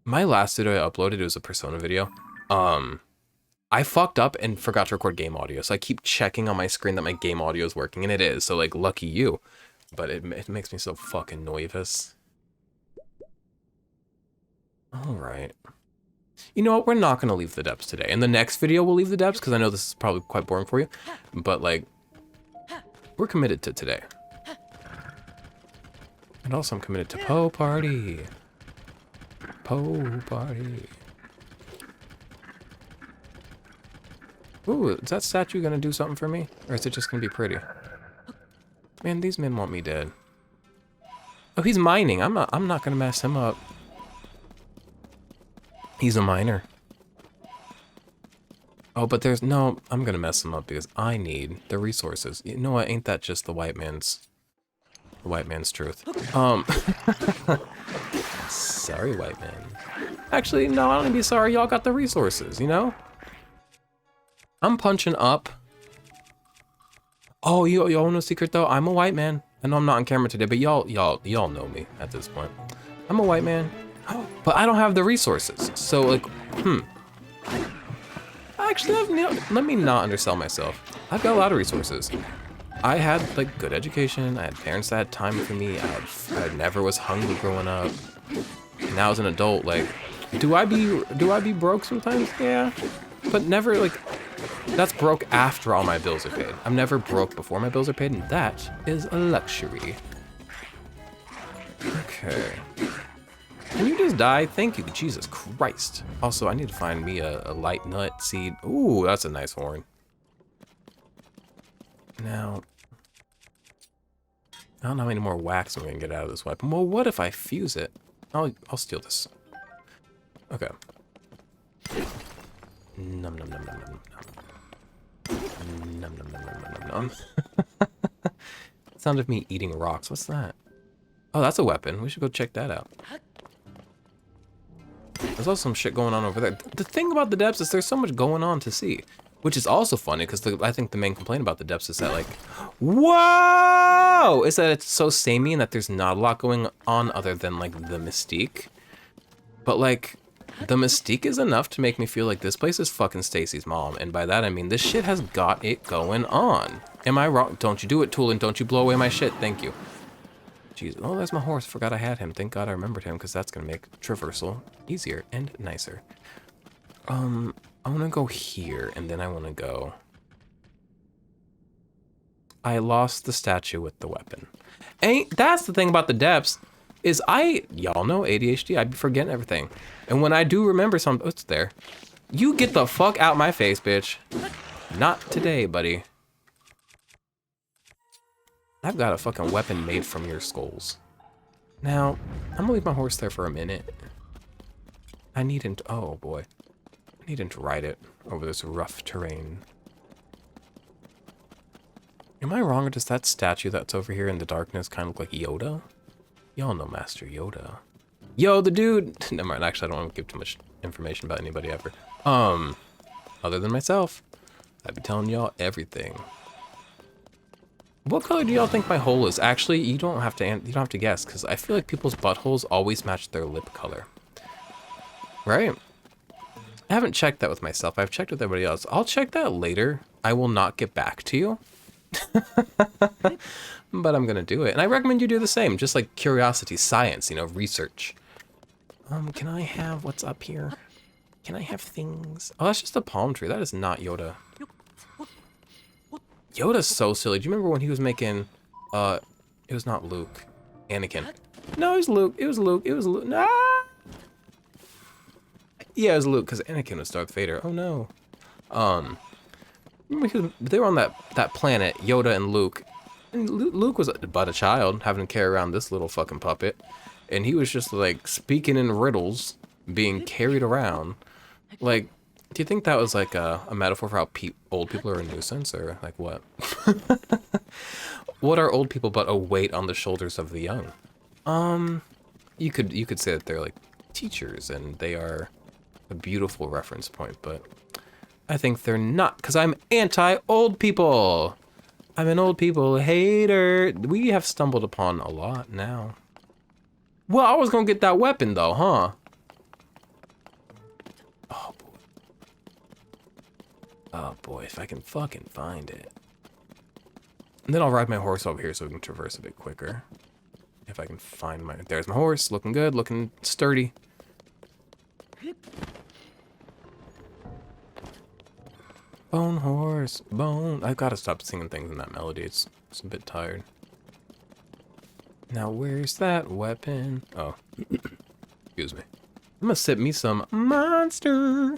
My last video I uploaded, it was a Persona video. I fucked up and forgot to record game audio, so I keep checking on my screen that my game audio is working, and it is, so like, lucky you. But it makes me so fucking nervous. Alright. You know what, we're not gonna leave the depths today. In the next video, we'll leave the depths, because I know this is probably quite boring for you. But like, we're committed to today. And also I'm committed to Po Party. Po Party. Ooh, is that statue gonna do something for me? Or is it just gonna be pretty? Man, these men want me dead. Oh, he's mining. I'm not gonna mess him up. He's a miner. Oh, but there's no, I'm gonna mess him up because I need the resources. You know what? Ain't that just the white man's truth? Sorry, white man. Actually, no, I don't need to be sorry. Y'all got the resources, you know? I'm punching up. Oh, y'all know a secret though? I'm a white man. I know I'm not on camera today, but y'all know me at this point. I'm a white man, but I don't have the resources. So like, Actually, let me not undersell myself. I've got a lot of resources. I had like good education. I had parents that had time for me. I never was hungry growing up. Now as an adult, like, do I be broke sometimes? Yeah, but never like. That's broke after all my bills are paid. I'm never broke before my bills are paid, and that is a luxury. Okay. Can you just die? Thank you, Jesus Christ. Also, I need to find me a light nut seed. Ooh, that's a nice horn. Now, I don't know how many more wax I'm gonna get out of this weapon. Well, what if I fuse it? I'll steal this. Okay. Num num num num num num. Num num num num num num. Sound of me eating rocks. What's that? Oh, that's a weapon. We should go check that out. There's also some shit going on over there. The thing about the depths is there's so much going on to see, which is also funny because I think the main complaint about the depths is that like, whoa, is that it's so samey and that there's not a lot going on other than like the mystique. But like, the mystique is enough to make me feel like this place is fucking Stacy's mom, and by that I mean this shit has got it going on. Am I wrong? Don't you do it, Toolin. Don't you blow away my shit. Thank you. Jeez. Oh, there's my horse. Forgot I had him. Thank God I remembered him, because that's gonna make traversal easier and nicer. I wanna go here, and then I wanna go. I lost the statue with the weapon. That's the thing about the depths. Is y'all know ADHD, I be forgetting everything. And when I do remember something, oh, it's there. You get the fuck out my face, bitch. Not today, buddy. I've got a fucking weapon made from your skulls. Now, I'm gonna leave my horse there for a minute. I need him to, oh boy. I need him to ride it over this rough terrain. Am I wrong, or does that statue that's over here in the darkness kind of look like Yoda? Y'all know Master Yoda. Yo, the dude. Never mind, actually, I don't want to give too much information about anybody ever. Other than myself. I'd be telling y'all everything. What color do y'all think my hole is? Actually, you don't have to guess, because I feel like people's buttholes always match their lip color. Right? I haven't checked that with myself. I've checked with everybody else. I'll check that later. I will not get back to you. But I'm gonna do it, and I recommend you do the same. Just like curiosity, science, you know, research. Can I have what's up here? Can I have things? Oh, that's just a palm tree. That is not Yoda. Yoda's so silly. Do you remember when he was making? It was not Luke, Anakin. No, it was Luke. It was Luke. It was Luke. Nah. Yeah, it was Luke because Anakin was Darth Vader. Oh no. Remember they were on that planet, Yoda and Luke. And Luke was but a child, having to carry around this little fucking puppet. And he was just like speaking in riddles, being carried around. Like, Do you think that was like a metaphor for how old people are a nuisance, or like what? What are old people but a weight on the shoulders of the young? You could say that they're like teachers and they are a beautiful reference point, but I think they're not, because I'm anti-old people. I'm an old people hater. We have stumbled upon a lot now. Well, I was gonna get that weapon though, huh? Oh boy. Oh boy, if I can fucking find it. And then I'll ride my horse over here so we can traverse a bit quicker. If I can find my... There's my horse, looking good, looking sturdy. Bone horse, bone. I've got to stop singing things in that melody. It's a bit tired. Now where's that weapon? Oh, excuse me. I'm gonna sip me some Monster.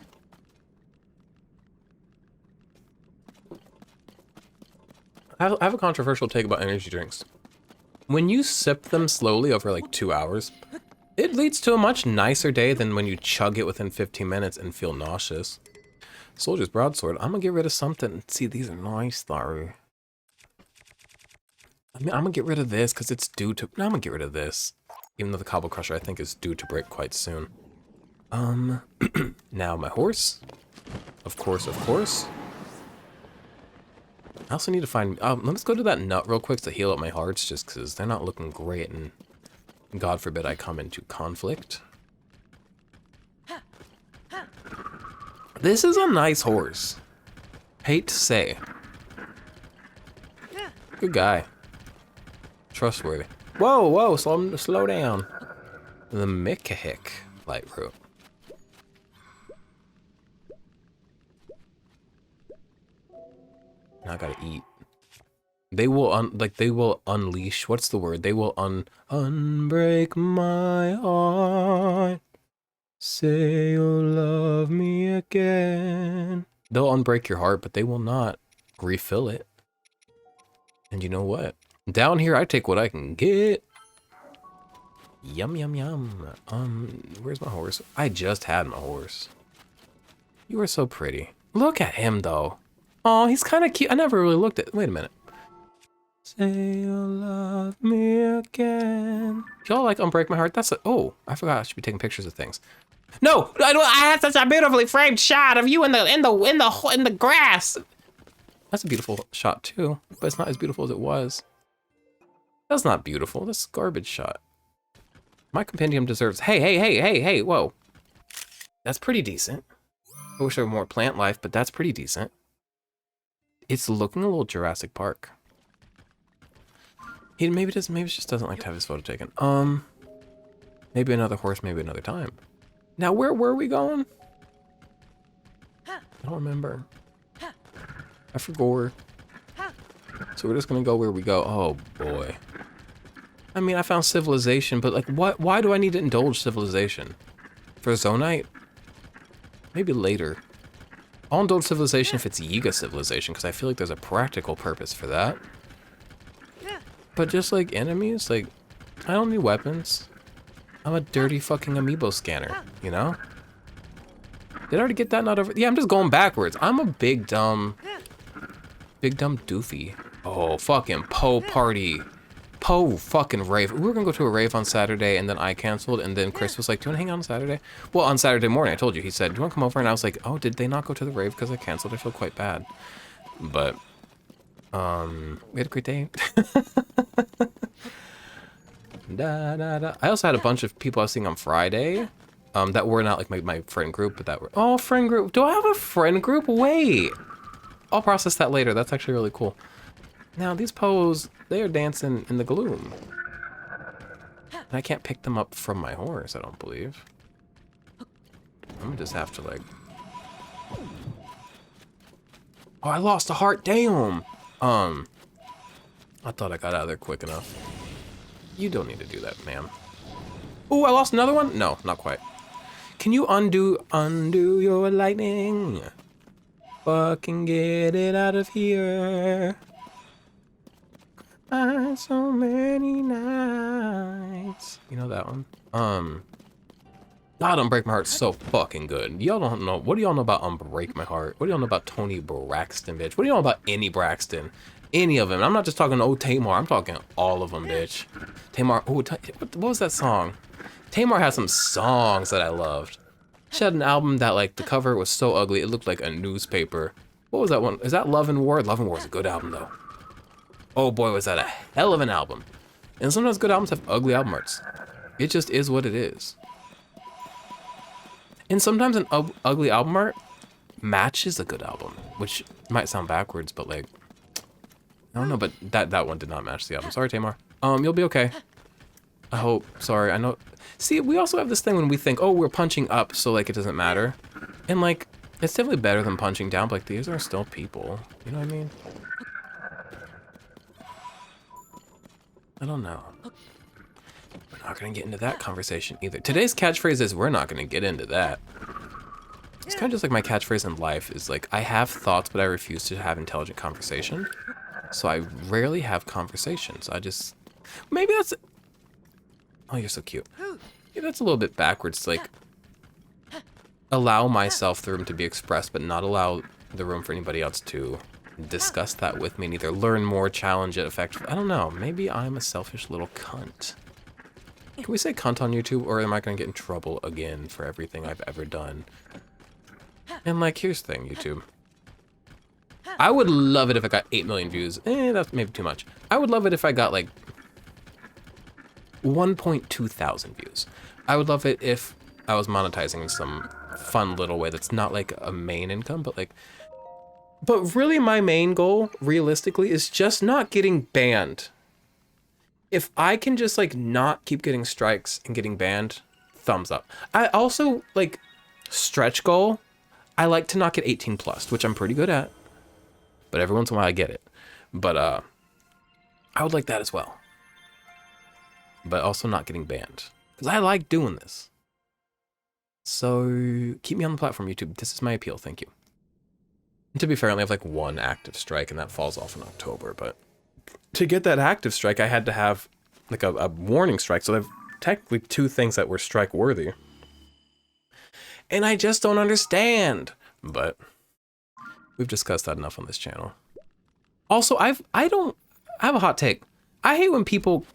I have a controversial take about energy drinks. When you sip them slowly over like 2 hours, it leads to a much nicer day than when you chug it within 15 minutes and feel nauseous. Soldier's broadsword. I'm gonna get rid of something. See, these are nice though. I mean, I'm gonna get rid of this because it's due to... No, I'm gonna get rid of this. Even though the Cobble Crusher, I think, is due to break quite soon. Now my horse. Of course, of course. I also need to find... let's go to that nut real quick to heal up my hearts, just because they're not looking great, and God forbid I come into conflict. This is a nice horse. Hate to say. Good guy. Trustworthy. Whoa, whoa, slow down. The Mikahik light route. Now I gotta eat. They will unleash. What's the word? They will unbreak my heart. Say you'll love me again. They'll unbreak your heart, but they will not refill it. And you know what? Down here, I take what I can get. Yum, yum, yum. Where's my horse? I just had my horse. You are so pretty. Look at him, though. Oh, he's kind of cute. I never really looked at... Wait a minute. Say you'll love me again. Y'all like unbreak my heart? That's a... Oh, I forgot I should be taking pictures of things. No, I had such a beautifully framed shot of you in the grass. That's a beautiful shot too, but it's not as beautiful as it was. That's not beautiful. That's a garbage shot. My compendium deserves... Hey, whoa. That's pretty decent. I wish there were more plant life, but that's pretty decent. It's looking a little Jurassic Park. He maybe it just doesn't like to have his photo taken. Maybe another horse, maybe another time. Now, where were we going? I don't remember. I forgot. So we're just gonna go where we go. Oh boy. I mean, I found civilization, but like, what? Why do I need to indulge civilization? For Zonite? Maybe later. I'll indulge civilization if it's Yiga civilization, because I feel like there's a practical purpose for that. But just like enemies, like, I don't need weapons. I'm a dirty fucking amiibo scanner, you know? Did I already get that nut over? Yeah, I'm just going backwards. I'm a big dumb doofy. Oh, fucking Poe party. Poe fucking rave. We were gonna go to a rave on Saturday and then I canceled, and then Chris was like, do you wanna hang out on Saturday? Well, on Saturday morning, I told you, he said, do you wanna come over? And I was like, oh, did they not go to the rave because I canceled? I feel quite bad. But, we had a great day. I also had a bunch of people I was seeing on Friday, that were not like my friend group, but that were... Oh, friend group. Do I have a friend group? Wait. I'll process that later. That's actually really cool. Now, these Poes, they are dancing in the gloom. And I can't pick them up from my horse, I don't believe. I'm gonna just have to, like... Oh, I lost a heart. Damn. I thought I got out of there quick enough. You don't need to do that, ma'am. Oh, I lost another one? No, not quite. Can you undo your lightning? Fucking get it out of here. So many nights. You know that one? God, Unbreak My Heart's so fucking good. Y'all don't know. What do y'all know about Unbreak My Heart? What do y'all know about Tony Braxton, bitch? What do y'all know about any Braxton? Any of them. I'm not just talking, oh, Tamar. I'm talking all of them, bitch. Tamar, oh, what was that song? Tamar had some songs that I loved. She had an album that, like, the cover was so ugly, it looked like a newspaper. What was that one? Is that Love and War? Love and War is a good album, though. Oh, boy, was that a hell of an album. And sometimes good albums have ugly album arts. It just is what it is. And sometimes an ugly album art matches a good album, which might sound backwards, but like, I don't know, but that one did not match the album. Sorry, Tamar. You'll be okay. I hope. Sorry, I know. See, we also have this thing when we think, oh, we're punching up, so like it doesn't matter. And like, it's definitely better than punching down, but like these are still people. You know what I mean? I don't know. We're not gonna get into that conversation either. Today's catchphrase is, we're not gonna get into that. It's kind of just like my catchphrase in life is like, I have thoughts, but I refuse to have intelligent conversation. So I rarely have conversations. I just, maybe that's, oh, you're so cute. Maybe that's a little bit backwards, like, allow myself the room to be expressed, but not allow the room for anybody else to discuss that with me and either learn more, challenge it, effectively. I don't know. Maybe I'm a selfish little cunt. Can we say cunt on YouTube, or am I going to get in trouble again for everything I've ever done? And like, here's the thing, YouTube. I would love it if I got 8 million views. That's maybe too much. I would love it if I got like 1.2 thousand views. I would love it if I was monetizing in some fun little way that's not like a main income, but like, but really my main goal, realistically, is just not getting banned. If I can just like not keep getting strikes and getting banned, thumbs up. I also like stretch goal. I like to not get 18 plus, which I'm pretty good at, but every once in a while I get it. But I would like that as well. But also not getting banned, because I like doing this. So keep me on the platform, YouTube. This is my appeal. Thank you. And to be fair, I only have like one active strike, and that falls off in October. But to get that active strike, I had to have like a warning strike. So I have technically 2 things that were strike worthy. And I just don't understand. But we've discussed that enough on this channel. Also, I have a hot take. I hate when people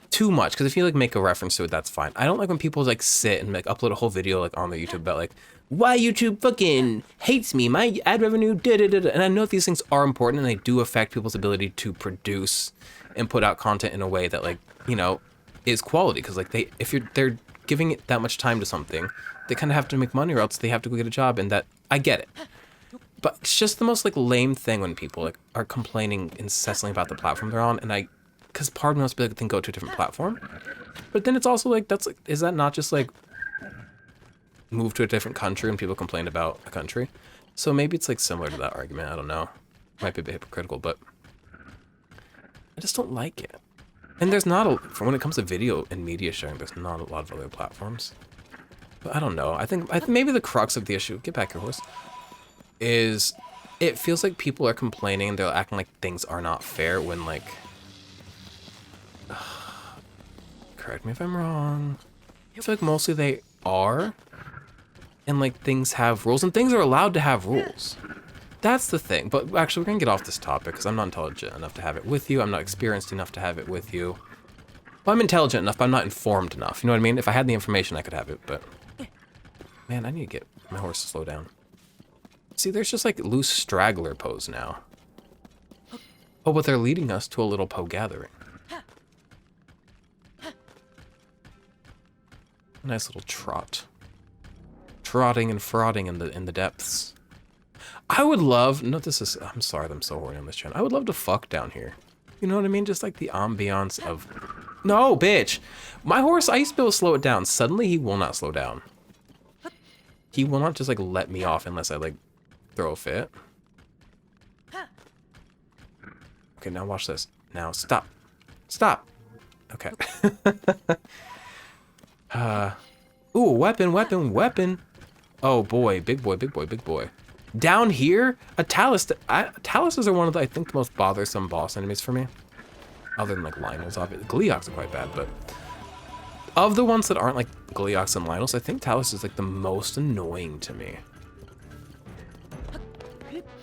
too much, because if you like make a reference to it, that's fine. I don't like when people like sit and like upload a whole video like on the YouTube about like, why YouTube fucking hates me, my ad revenue, da-da-da-da. And I know these things are important and they do affect people's ability to produce and put out content in a way that like, you know, is quality. Because like they're giving it that much time to something, they kind of have to make money or else they have to go get a job, and that, I get it. But it's just the most like lame thing when people like are complaining incessantly about the platform they're on, and because part of me wants to be like, then go to a different platform. But then it's also like, that's like, is that not just like move to a different country and people complain about a country? So maybe it's like similar to that argument. I don't know. Might be a bit hypocritical, but I just don't like it. And there's not for when it comes to video and media sharing, there's not a lot of other platforms. But I don't know. I think maybe the crux of the issue, get back your horse, is it feels like people are complaining and they're acting like things are not fair when like, correct me if I'm wrong, I feel like mostly they are, and like things have rules and things are allowed to have rules. That's the thing. But actually, we're gonna get off this topic because I'm not intelligent enough to have it with you. I'm not experienced enough to have it with you. Well, I'm intelligent enough, but I'm not informed enough. You know what I mean? If I had the information, I could have it, but man, I need to get my horse to slow down. See, there's just like loose straggler pose now. Oh, but they're leading us to a little Poe gathering. Nice little trot. Trotting and frotting in the depths. I would love, no, this is, I'm sorry that I'm so horny on this channel. I would love to fuck down here. You know what I mean? Just like the ambiance of, no, bitch. My horse, I used to be able to slow it down. Suddenly he will not slow down. He will not just like let me off unless I like throw a fit. Okay, now watch this. Now stop. Stop. Okay. Ooh, weapon, weapon, weapon. Oh boy, big boy, big boy, big boy. Down here, a TLoZ. TLoZs are one of the, I think, the most bothersome boss enemies for me. Other than like Lionel's, obviously. Gleeoks are quite bad, but Of the ones that aren't like Gleeox and Lynels, I think TLoZ is like the most annoying to me.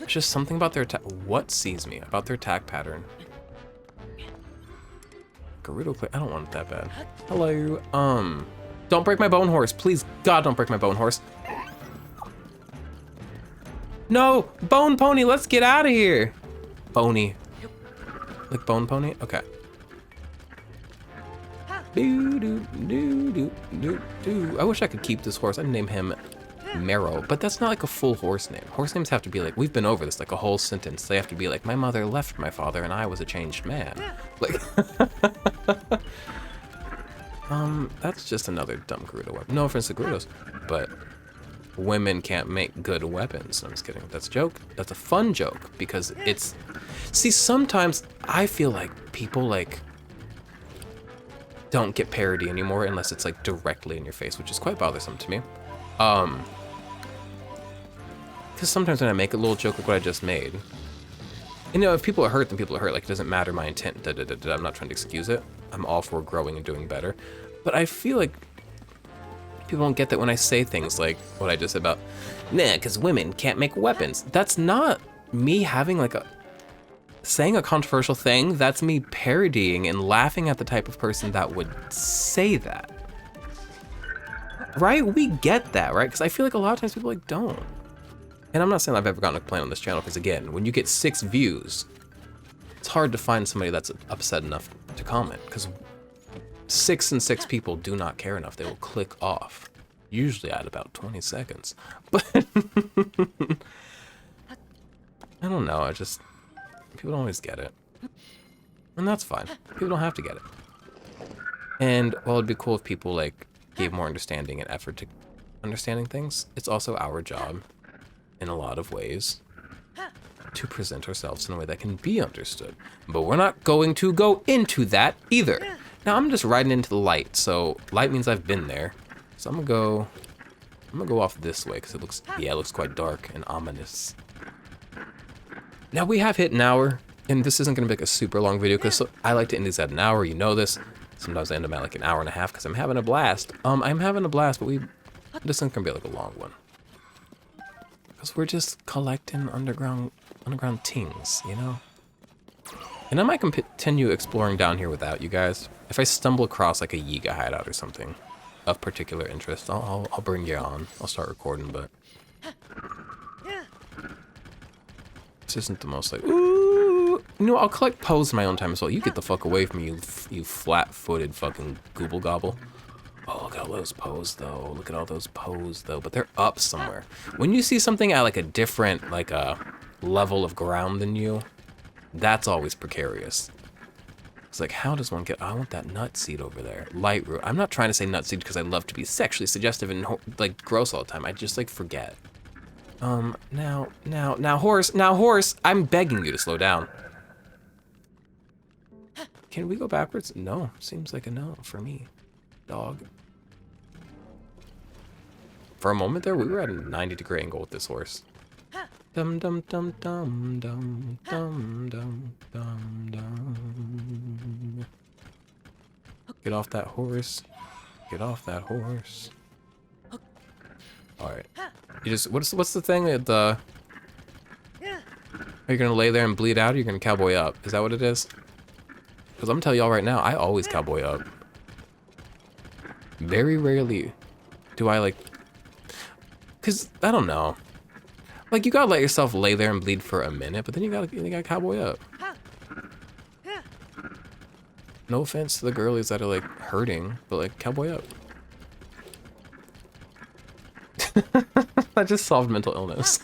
It's just something about their attack. What sees me about their attack pattern? Gerudo Clay. I don't want it that bad. Hello. Don't break my bone horse. Please, God, don't break my bone horse. No, bone pony, let's get out of here. Bony. Like bone pony? Okay. I wish I could keep this horse. I'd name him Marrow, but that's not like a full horse name. Horse names have to be like, we've been over this, like a whole sentence. They have to be like, my mother left my father and I was a changed man. Like, that's just another dumb Gerudo weapon. No offense to Gerudos, but women can't make good weapons. I'm just kidding. That's a joke. That's a fun joke because it's, see, sometimes I feel like people like don't get parody anymore unless it's like directly in your face, which is quite bothersome to me. Because sometimes when I make a little joke like what I just made, you know, if people are hurt, then people are hurt. Like, it doesn't matter my intent. I'm not trying to excuse it. I'm all for growing and doing better. But I feel like people don't get that when I say things like what I just said about, nah, because women can't make weapons. That's not me having like saying a controversial thing. That's me parodying and laughing at the type of person that would say that. Right? We get that, right? Because I feel like a lot of times people like don't. And I'm not saying I've ever gotten a complaint on this channel, because again, when you get 6 views, it's hard to find somebody that's upset enough to comment, because 6 and 6 people do not care enough. They will click off, usually at about 20 seconds. But I don't know, people don't always get it. And that's fine. People don't have to get it. And while it'd be cool if people like gave more understanding and effort to understanding things, it's also our job in a lot of ways to present ourselves in a way that can be understood. But we're not going to go into that either. Now I'm just riding into the light, so light means I've been there. So I'm gonna go off this way because it looks quite dark and ominous. Now we have hit an hour, and this isn't gonna be like a super long video because I like to end these at an hour, you know this. Sometimes I end them at like an hour and a half because I'm having a blast. I'm having a blast, but this isn't gonna be like a long one. Because we're just collecting underground things, you know? And I might continue exploring down here without you guys. If I stumble across like a Yiga hideout or something of particular interest, I'll bring you on. I'll start recording, but this isn't the most like, ooh. You know, I'll collect pose in my own time as well. You get the fuck away from me, you flat-footed fucking gooble gobble. Oh, look at all those pose though. Look at all those pose though, but they're up somewhere. When you see something at like a different, like a level of ground than you, that's always precarious. It's like, how does one get, I want that nut seed over there. Light root. I'm not trying to say nut seed because I love to be sexually suggestive and like gross all the time. I just like forget. Now horse, I'm begging you to slow down. Can we go backwards? No, seems like a no for me, dog. For a moment there, we were at a 90-degree angle with this horse. Dum dum dum dum dum dum dum dum dum. Get off that horse. Get off that horse. All right. You just what's the thing that are you gonna lay there and bleed out, or you're gonna cowboy up? Is that what it is? Because I'm telling y'all right now, I always cowboy up. Very rarely do I like, cause I don't know. Like, you gotta let yourself lay there and bleed for a minute, but then you gotta cowboy up. No offense to the girlies that are like hurting, but like cowboy up. I just solved mental illness.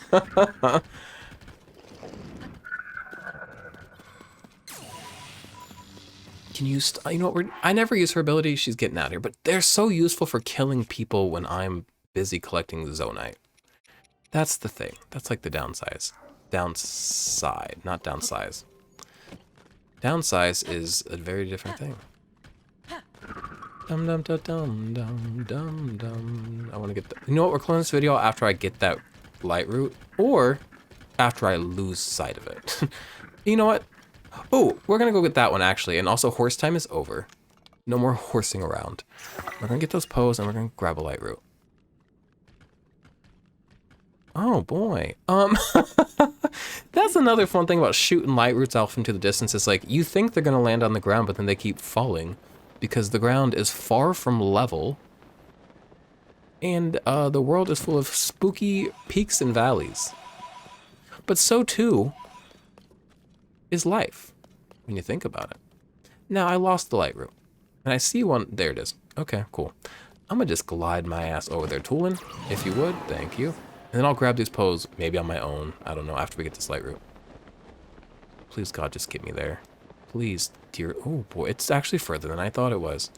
Can you you know what, I never use her ability, she's getting out of here, but they're so useful for killing people when I'm busy collecting the Zonite. That's the thing. That's like the downside, not downsize. Downsize is a very different thing. Dum dum dum dum dum dum dum. I want to get you know what? We're closing this video after I get that light root, or after I lose sight of it. You know what? Oh, we're gonna go get that one actually, and also horse time is over. No more horsing around. We're gonna get those poes and we're gonna grab a light root. Oh boy. That's another fun thing about shooting light roots off into the distance. It's like you think they're gonna land on the ground, but then they keep falling because the ground is far from level. And the world is full of spooky peaks and valleys. But so too is life, when you think about it. Now, I lost the light root. And I see one, there it is. Okay, cool. I'm gonna just glide my ass over there, tooling, if you would, thank you. And then I'll grab these poes, maybe on my own, I don't know, after we get this light root. Please, God, just get me there. Please, dear, oh boy, it's actually further than I thought it was.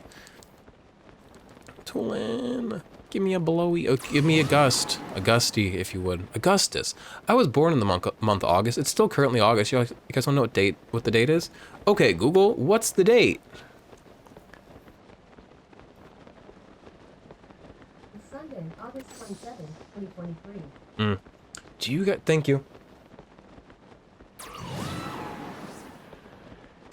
Tooling. Give me a blowy, oh, give me a gust. A gusty, if you would. Augustus. I was born in the month August. It's still currently August. You guys wanna know what the date is? Okay, Google, what's the date? Sunday, August 27, 2023. Do you get, thank you.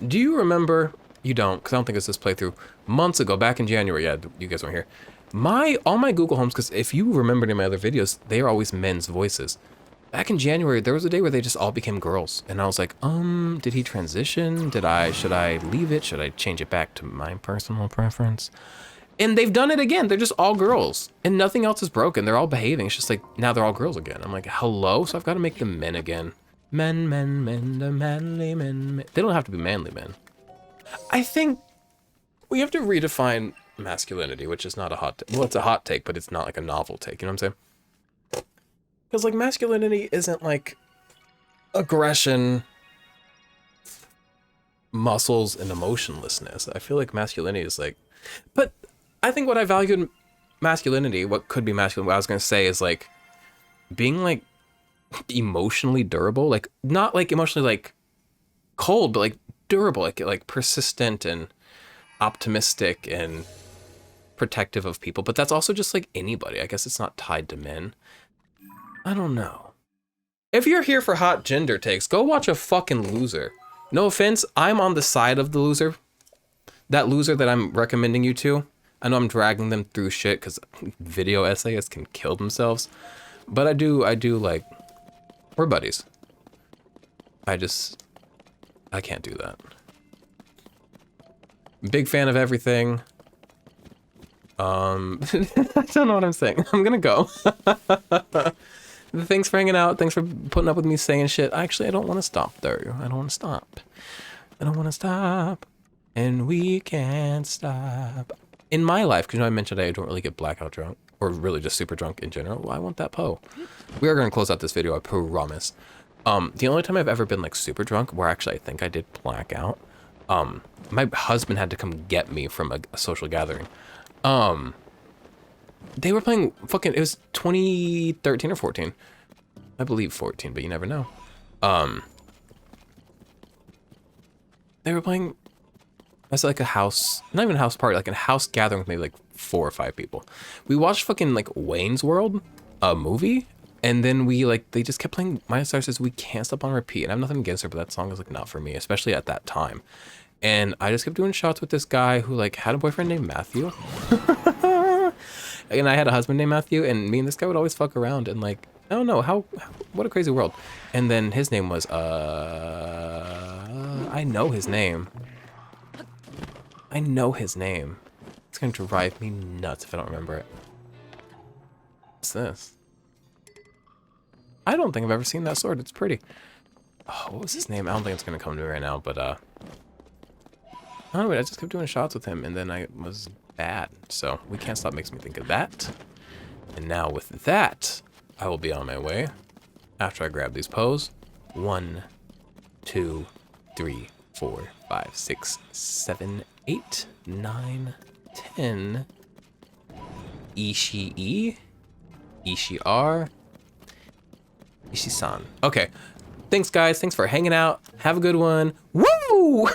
Do you remember, you don't, because I don't think it's this playthrough, months ago, back in January, yeah, you guys weren't here. All my Google Homes, because if you remembered in my other videos, they are always men's voices. Back in January, there was a day where they just all became girls. And I was like, did he transition? Should I leave it? Should I change it back to my personal preference? And they've done it again. They're just all girls. And nothing else is broken. They're all behaving. It's just like, now they're all girls again. I'm like, hello? So I've got to make them men again. Men, the manly men. They don't have to be manly men. I think we have to redefine masculinity, which is not a hot take. Well, it's a hot take, but it's not like a novel take. You know what I'm saying? Because like masculinity isn't like aggression, muscles, and emotionlessness. I feel like masculinity is like, but I think what I value in masculinity, what could be masculine, what I was going to say is like being like emotionally durable, like not like emotionally like cold, but like durable, like persistent and optimistic and protective of people. But that's also just like anybody. I guess it's not tied to men. I don't know. If you're here for hot gender takes, go watch a fucking loser. No offense, I'm on the side of the loser. That loser that I'm recommending you to. I know I'm dragging them through shit because video essayists can kill themselves. But I do like, we're buddies. I can't do that. Big fan of everything. I don't know what I'm saying. I'm gonna go. Thanks for hanging out. Thanks for putting up with me saying shit. Actually, I don't want to stop though. I don't want to stop. I don't want to stop. And we can't stop. In my life, because you know I mentioned I don't really get blackout drunk. Or really just super drunk in general. Well, I want that Poe. We are going to close out this video, I promise. The only time I've ever been like super drunk, where actually I think I did black out, my husband had to come get me from a social gathering. They were playing fucking, it was 2013 or 14. I believe 14, but you never know. They were playing, that's like a house, not even a house party, like a house gathering with maybe like 4 or 5 people. We watched fucking like Wayne's World, a movie, and then they just kept playing Miley Cyrus's We Can't Stop on repeat. And I have nothing against her, but that song is like not for me, especially at that time. And I just kept doing shots with this guy who like had a boyfriend named Matthew. And I had a husband named Matthew, and me and this guy would always fuck around and like, I don't know, what a crazy world. And then his name was, I know his name. It's gonna drive me nuts if I don't remember it. What's this? I don't think I've ever seen that sword. It's pretty. Oh, what was his name? I don't think it's gonna come to me right now, but oh wait, I just kept doing shots with him and then I was bad. So We Can't Stop makes me think of that. And now with that, I will be on my way after I grab these Poes. 1, 2, 3, 4, 5, 6, 7, 8, 9, 10. Ishii, Ishi-R, Ishi-san. Okay. Thanks, guys. Thanks for hanging out. Have a good one. Woo!